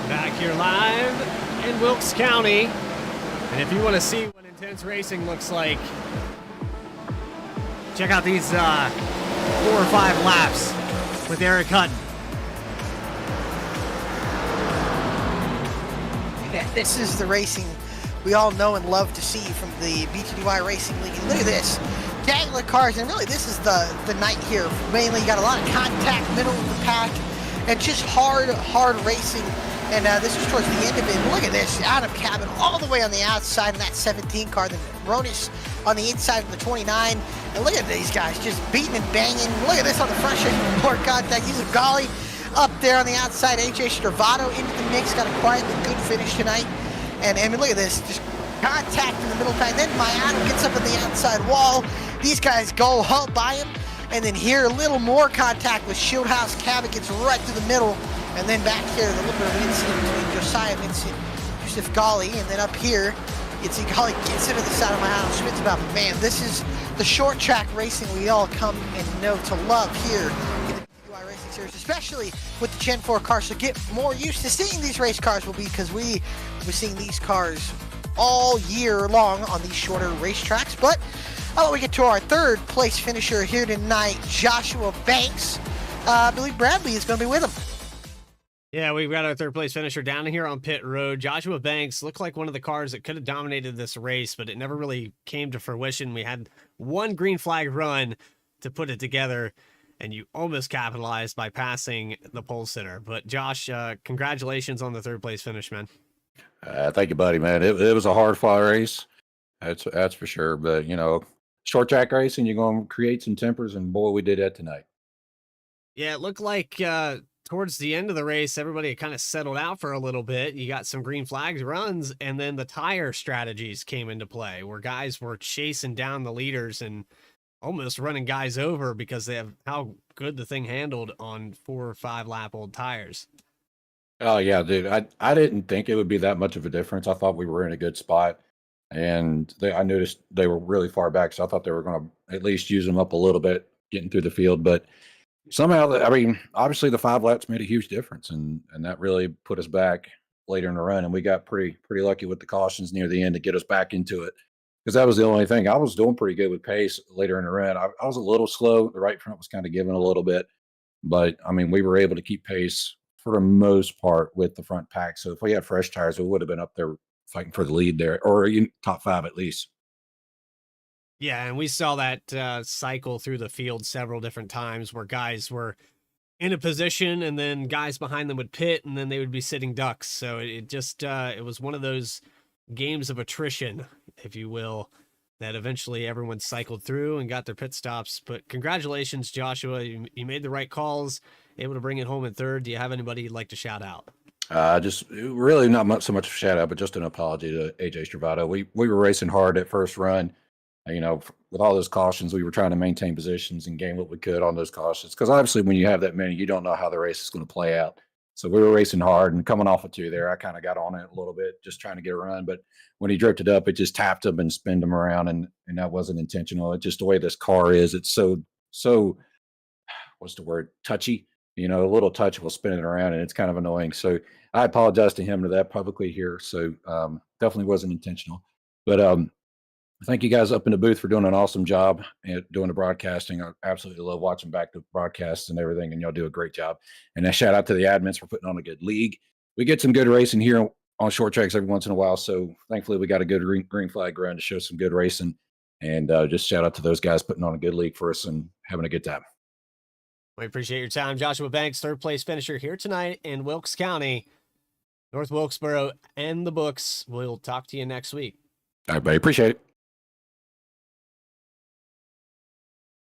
Back here live in Wilkes County. And if you want to see what intense racing looks like, check out these 4 or 5 laps with Eric Hutton. Yeah, this is the racing we all know and love to see from the BTDY Racing League. And look at this. Gaggle of cars, and really this is the night here. Mainly you got a lot of contact, middle of the pack, and just hard racing. And this is towards the end of it. And look at this, out of cabin, all the way on the outside in that 17 car. Then Ronis on the inside of the 29. And look at these guys just beating and banging. Look at this on the front stretch, more contact. He's a golly up there on the outside. AJ Stravato into the mix, got a quietly good finish tonight. And I mean, look at this, just contact in the middle pack. Then Mayano gets up on the outside wall. These guys go by him. And then here, a little more contact with Shieldhouse. Cabot gets right through the middle. And then back here, a little bit of an incident between Josiah Vincent, Yusuf Gali, and then up here, it's Gali gets into the side of my house. Schmidt's about, man, this is the short track racing we all come and know to love here in the BTDY Racing Series, especially with the Gen 4 cars. So get more used to seeing these race cars, will be because we're seeing these cars all year long on these shorter racetracks. But how about we get to our third place finisher here tonight, Joshua Banks. I believe Bradley is going to be with him. Yeah, we've got our third place finisher down here on pit road. Joshua Banks looked like one of the cars that could have dominated this race, but it never really came to fruition. We had one green flag run to put it together, and you almost capitalized by passing the pole sitter. But Josh, congratulations on the third place finish, man. Thank you, buddy, man. It was a hard fought race. That's for sure. But, you know, short track racing, you're going to create some tempers, and boy, we did that tonight. Yeah, it looked like towards the end of the race, everybody kind of settled out for a little bit. You got some green flags runs, and then the tire strategies came into play where guys were chasing down the leaders and almost running guys over because they have how good the thing handled on 4 or 5 lap old tires. Oh, yeah, dude. I didn't think it would be that much of a difference. I thought we were in a good spot, and I noticed they were really far back, so I thought they were going to at least use them up a little bit getting through the field. But somehow, I mean, obviously the 5 laps made a huge difference, and that really put us back later in the run, and we got pretty lucky with the cautions near the end to get us back into it, because that was the only thing. I was doing pretty good with pace later in the run. I was a little slow. The right front was kind of giving a little bit, but I mean, we were able to keep pace for the most part with the front pack. So if we had fresh tires, we would have been up there fighting for the lead there, or top 5 at least. Yeah, and we saw that cycle through the field several different times where guys were in a position and then guys behind them would pit and then they would be sitting ducks. So it just it was one of those games of attrition, if you will, that eventually everyone cycled through and got their pit stops. But congratulations, Joshua. You made the right calls, able to bring it home in third. Do you have anybody you'd like to shout out? Just really not much, so much of a shout out, but just an apology to AJ Stravato. We were racing hard at first run. With all those cautions, we were trying to maintain positions and gain what we could on those cautions. Because obviously, when you have that many, you don't know how the race is going to play out. So we were racing hard and coming off of 2 there. I kind of got on it a little bit, just trying to get a run. But when he drifted up, it just tapped him and spinned him around, and that wasn't intentional. It's just the way this car is. It's so what's the word? Touchy. A little touch will spin it around, and it's kind of annoying. So I apologize to him for that publicly here. So definitely wasn't intentional. But thank you guys up in the booth for doing an awesome job at doing the broadcasting. I absolutely love watching back the broadcasts and everything, and y'all do a great job. And a shout out to the admins for putting on a good league. We get some good racing here on short tracks every once in a while. So thankfully we got a good green flag run to show some good racing. And just shout out to those guys putting on a good league for us and having a good time. We appreciate your time. Joshua Banks, third place finisher here tonight in Wilkes County. North Wilkesboro and the books. We'll talk to you next week. All right, buddy. Appreciate it.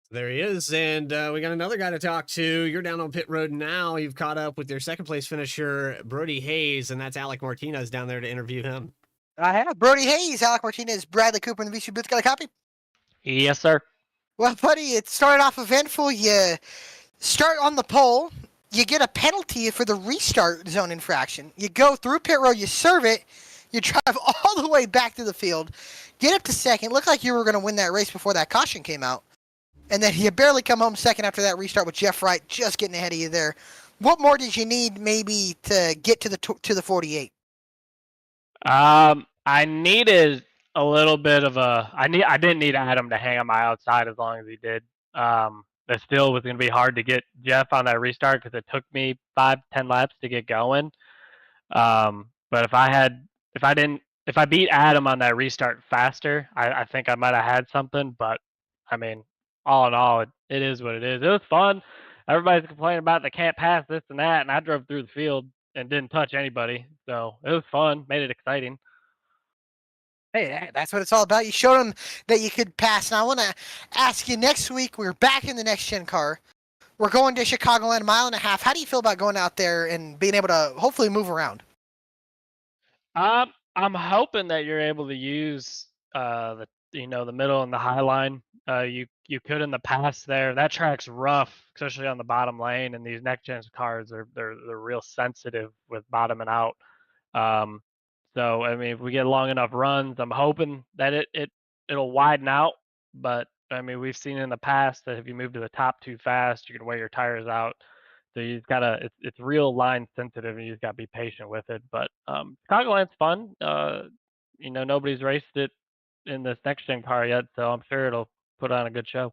There he is, and we got another guy to talk to. You're down on pit road now. You've caught up with your second place finisher, Brody Hayes, and that's Alec Martinez down there to interview him. I have Brody Hayes, Alec Martinez, Bradley Cooper in the VC booth. Got a copy? Yes, sir. Well, buddy, it started off eventful. You start on the pole. You get a penalty for the restart zone infraction. You go through pit road. You serve it. You drive all the way back to the field. Get up to second. Looked like you were going to win that race before that caution came out. And then you barely come home second after that restart with Jeff Wright just getting ahead of you there. What more did you need maybe to get to the 48? I needed a little bit of I didn't need Adam to hang on my outside as long as he did. It still was going to be hard to get Jeff on that restart because it took me 5-10 laps to get going. But if I beat Adam on that restart faster, I think I might have had something. But I mean, all in all, it is what it is. It was fun. Everybody's complaining about they can't pass this and that, and I drove through the field and didn't touch anybody. So it was fun, made it exciting. Hey, that's what it's all about. You showed them that you could pass. Now, I want to ask you, next week, we're back in the next-gen car. We're going to Chicagoland, a mile and a half. How do you feel about going out there and being able to hopefully move around? I'm hoping that you're able to use the middle and the high line. You could in the past there. That track's rough, especially on the bottom lane, and these next-gen cars they're real sensitive with bottoming out. So I mean, if we get long enough runs, I'm hoping that it'll widen out. But I mean, we've seen in the past that if you move to the top too fast, you can wear your tires out. So you've gotta it's real line sensitive, and you just gotta be patient with it. But Chicagoland's fun. Nobody's raced it in this next gen car yet, so I'm sure it'll put on a good show.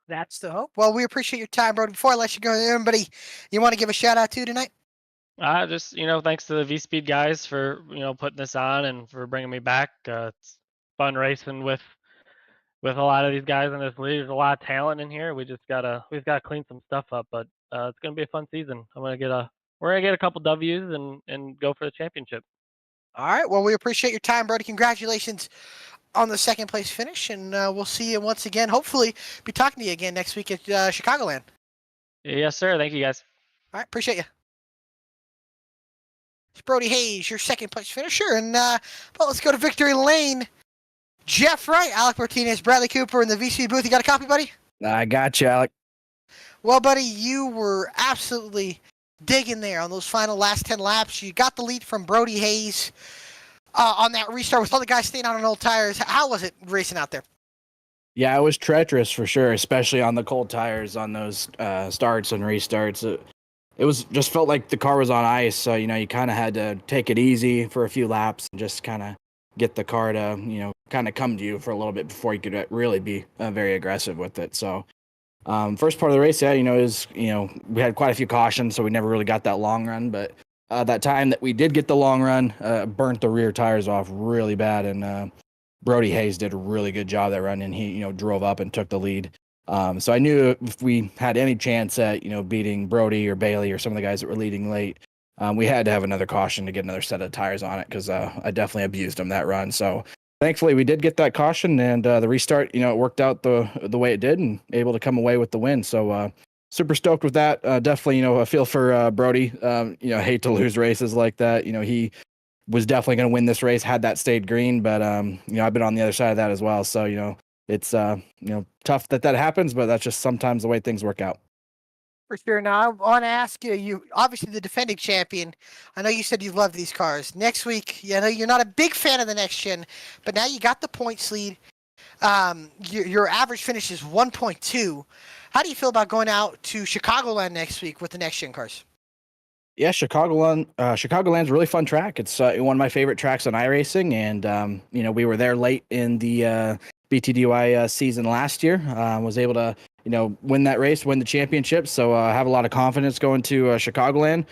That's the hope. Well, we appreciate your time, Brody. Before I let you go, anybody you want to give a shout out to tonight? Just thanks to the VSPEED guys for putting this on and for bringing me back. It's fun racing with a lot of these guys in this league. There's a lot of talent in here. We've gotta clean some stuff up, but it's gonna be a fun season. We're gonna get a couple W's and go for the championship. All right. Well, we appreciate your time, Brody. Congratulations on the second place finish, and we'll see you once again. Hopefully, be talking to you again next week at Chicagoland. Yes, sir. Thank you, guys. All right. Appreciate you. It's Brody Hayes, your second place finisher, and let's go to victory lane. Jeff Wright, Alec Martinez, Bradley Cooper in the VC booth. You got a copy, buddy? I got you, Alec. Well, buddy, you were absolutely digging there on those final last 10 laps. You got the lead from Brody Hayes on that restart with all the guys staying on old tires. How was it racing out there? Yeah, it was treacherous for sure, especially on the cold tires on those starts and restarts. It was just felt like the car was on ice, so you kind of had to take it easy for a few laps and just kind of get the car to kind of come to you for a little bit before you could really be very aggressive with it. So first part of the race, we had quite a few cautions, so we never really got that long run. But that time that we did get the long run, burnt the rear tires off really bad, and Brody Hayes did a really good job that run, and he drove up and took the lead. So I knew if we had any chance at beating Brody or Bailey or some of the guys that were leading late, we had to have another caution to get another set of tires on it, because I definitely abused him that run. So thankfully we did get that caution, and the restart, it worked out the way it did, and able to come away with the win. So super stoked with that. Definitely, I feel for Brody. Hate to lose races like that. He was definitely going to win this race had that stayed green, but I've been on the other side of that as well. So it's tough that happens, but that's just sometimes the way things work out. For sure. Now, I want to ask you, you obviously the defending champion. I know you said you love these cars. Next week, I know you're not a big fan of the next gen, but now you got the points lead. Your average finish is 1.2. How do you feel about going out to Chicagoland next week with the next gen cars? Yeah, Chicagoland's a really fun track. It's one of my favorite tracks on iRacing, and we were there late in the BTDY season last year. Was able to win that race, win the championship. So I have a lot of confidence going to Chicagoland.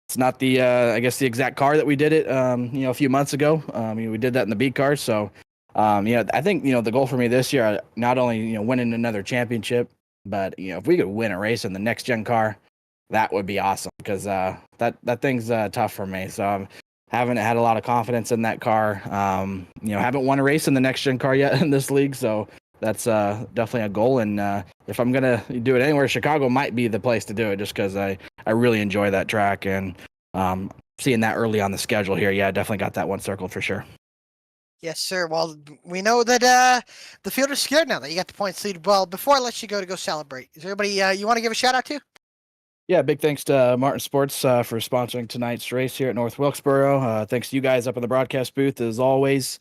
It's not the I guess the exact car that we did it a few months ago. We did that in the B car. So I think the goal for me this year, not only winning another championship, but if we could win a race in the next gen car, that would be awesome, because that thing's tough for me. So I haven't had a lot of confidence in that car. Haven't won a race in the next gen car yet in this league, so that's definitely a goal. And if I'm gonna do it anywhere, Chicago might be the place to do it, just because I really enjoy that track, and seeing that early on the schedule here, yeah, definitely got that one circled for sure. Yes, sir. Well, we know that the field is scared now that you got the points lead. Well, before I let you go celebrate, is there anybody you want to give a shout out to? Yeah, big thanks to Martin Sports for sponsoring tonight's race here at North Wilkesboro. Thanks to you guys up in the broadcast booth as always.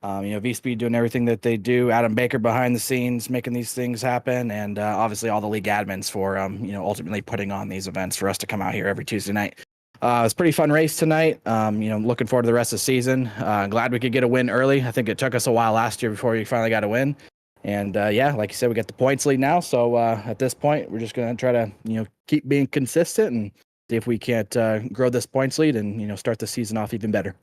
VSPEED doing everything that they do. Adam Baker behind the scenes making these things happen, and obviously all the league admins for ultimately putting on these events for us to come out here every Tuesday night. It was a pretty fun race tonight. Looking forward to the rest of the season. Glad we could get a win early. I think it took us a while last year before we finally got a win. And like you said, we got the points lead now. So at this point, we're just going to try to keep being consistent and see if we can't grow this points lead and start the season off even better.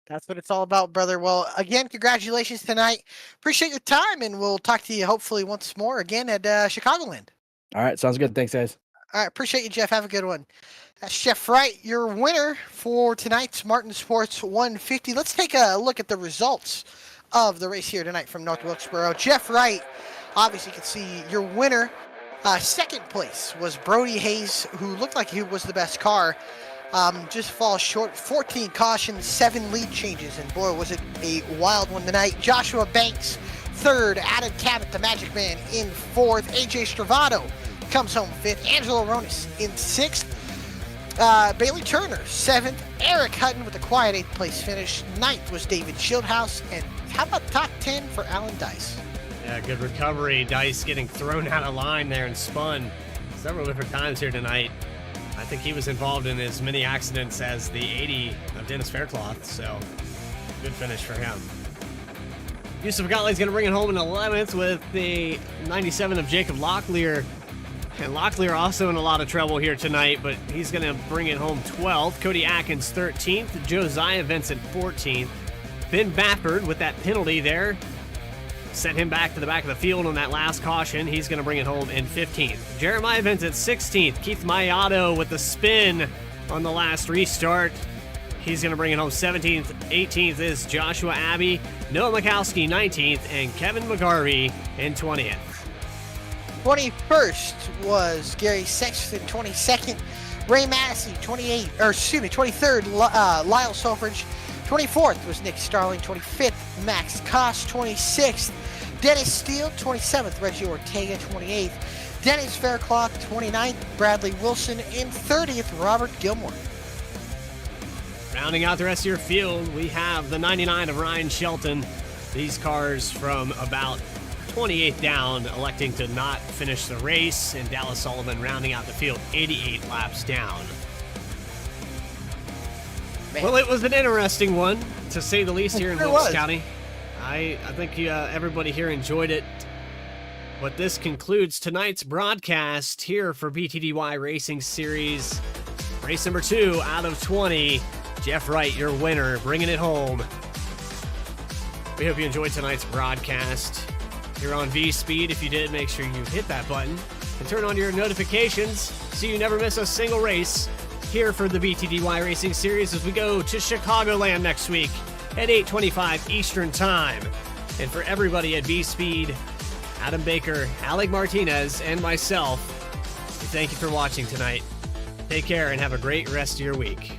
That's what it's all about, brother. Well, again, congratulations tonight. Appreciate your time, and we'll talk to you hopefully once more again at Chicagoland. All right, sounds good. Thanks, guys. All right, appreciate you, Jeff. Have a good one. That's Jeff Wright, your winner for tonight's Martin Sports 150. Let's take a look at the results of the race here tonight from North Wilkesboro. Jeff Wright, obviously you can see your winner. Second place was Brody Hayes, who looked like he was the best car. Just falls short. 14 cautions, 7 lead changes, and boy, was it a wild one tonight. Joshua Banks, third. Adam Cabot, the Magic Man, in fourth. AJ Stravado comes home fifth. Angelo Ronis in sixth. Bailey Turner, 7th. Eric Hutton with a quiet 8th place finish. 9th was David Schildhaus. And how about top 10 for Alan Dice? Yeah, good recovery. Dice getting thrown out of line there and spun several different times here tonight. I think he was involved in as many accidents as the 80 of Dennis Faircloth, so good finish for him. Yusuf Gottlieb's going to bring it home in 11th with the 97 of Jacob Locklear. And Locklear also in a lot of trouble here tonight, but he's going to bring it home 12th. Cody Atkins 13th. Josiah Vincent 14th. Ben Bafford with that penalty there sent him back to the back of the field on that last caution. He's going to bring it home in 15th. Jeremiah Vincent 16th. Keith Mayato with the spin on the last restart. He's going to bring it home 17th. 18th is Joshua Abbey. Noah Mikowski 19th. And Kevin McGarvey in 20th. 21st was Gary Sexton, 22nd. Ray Massey, 23rd. Lyle Selfridge. 24th was Nick Starling. 25th, Max Koss. 26th, Dennis Steele. 27th, Reggie Ortega. 28th, Dennis Faircloth. 29th, Bradley Wilson. And 30th, Robert Gilmore. Rounding out the rest of your field, we have the 99 of Ryan Shelton. These cars from about 28th down, electing to not finish the race, and Dallas Sullivan rounding out the field 88 laps down. Man. Well, it was an interesting one, to say the least, here in Wilkes County. I think everybody here enjoyed it. But this concludes tonight's broadcast here for BTDY Racing Series. Race number 2 out of 20. Jeff Wright, your winner, bringing it home. We hope you enjoyed tonight's broadcast. You're on VSPEED. If you did, make sure you hit that button and turn on your notifications so you never miss a single race here for the BTDY Racing Series as we go to Chicagoland next week at 8:25 Eastern Time. And for everybody at VSPEED, Adam Baker, Alec Martinez, and myself, we thank you for watching tonight. Take care and have a great rest of your week.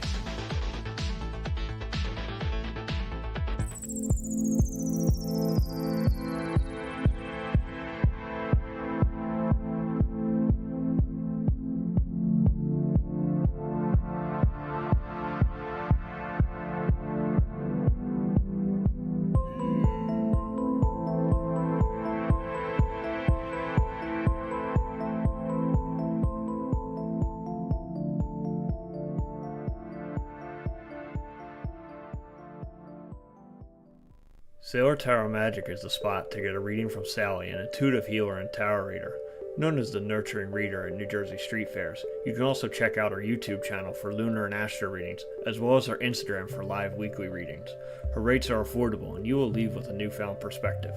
Sailor Tarot Magic is the spot to get a reading from Sally, an intuitive healer and tarot reader, known as the Nurturing Reader at New Jersey Street Fairs. You can also check out our YouTube channel for lunar and astro readings, as well as our Instagram for live weekly readings. Her rates are affordable, and you will leave with a newfound perspective.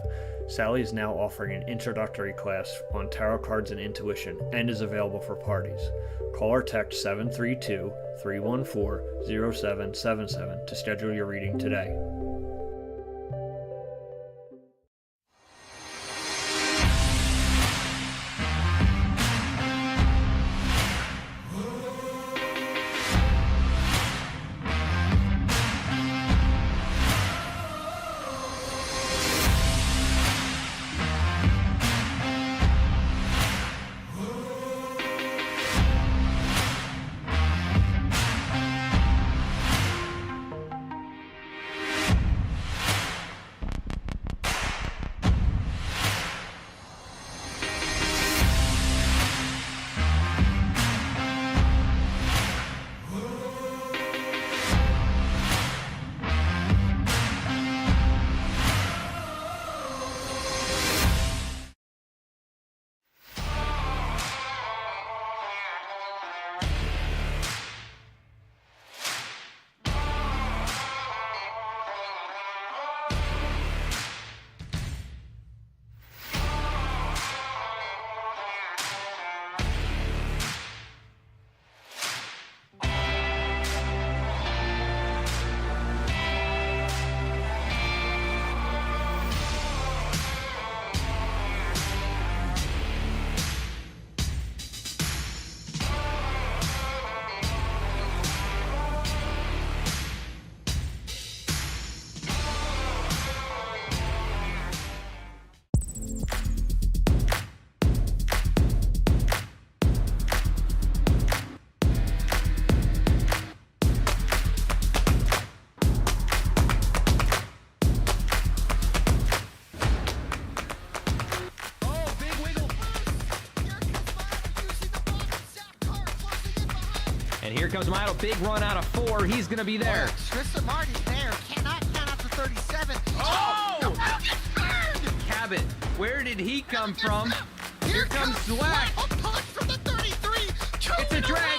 Sally is now offering an introductory class on tarot cards and intuition, and is available for parties. Call or text 732-314-0777 to schedule your reading today. And here comes Milo, big run out of 4. He's going to be there. Tristan Martin's there. Cannot count out to 37. Oh! Cabot, Where did he come from? Here comes Slack. A punch from the 33. It's a drag.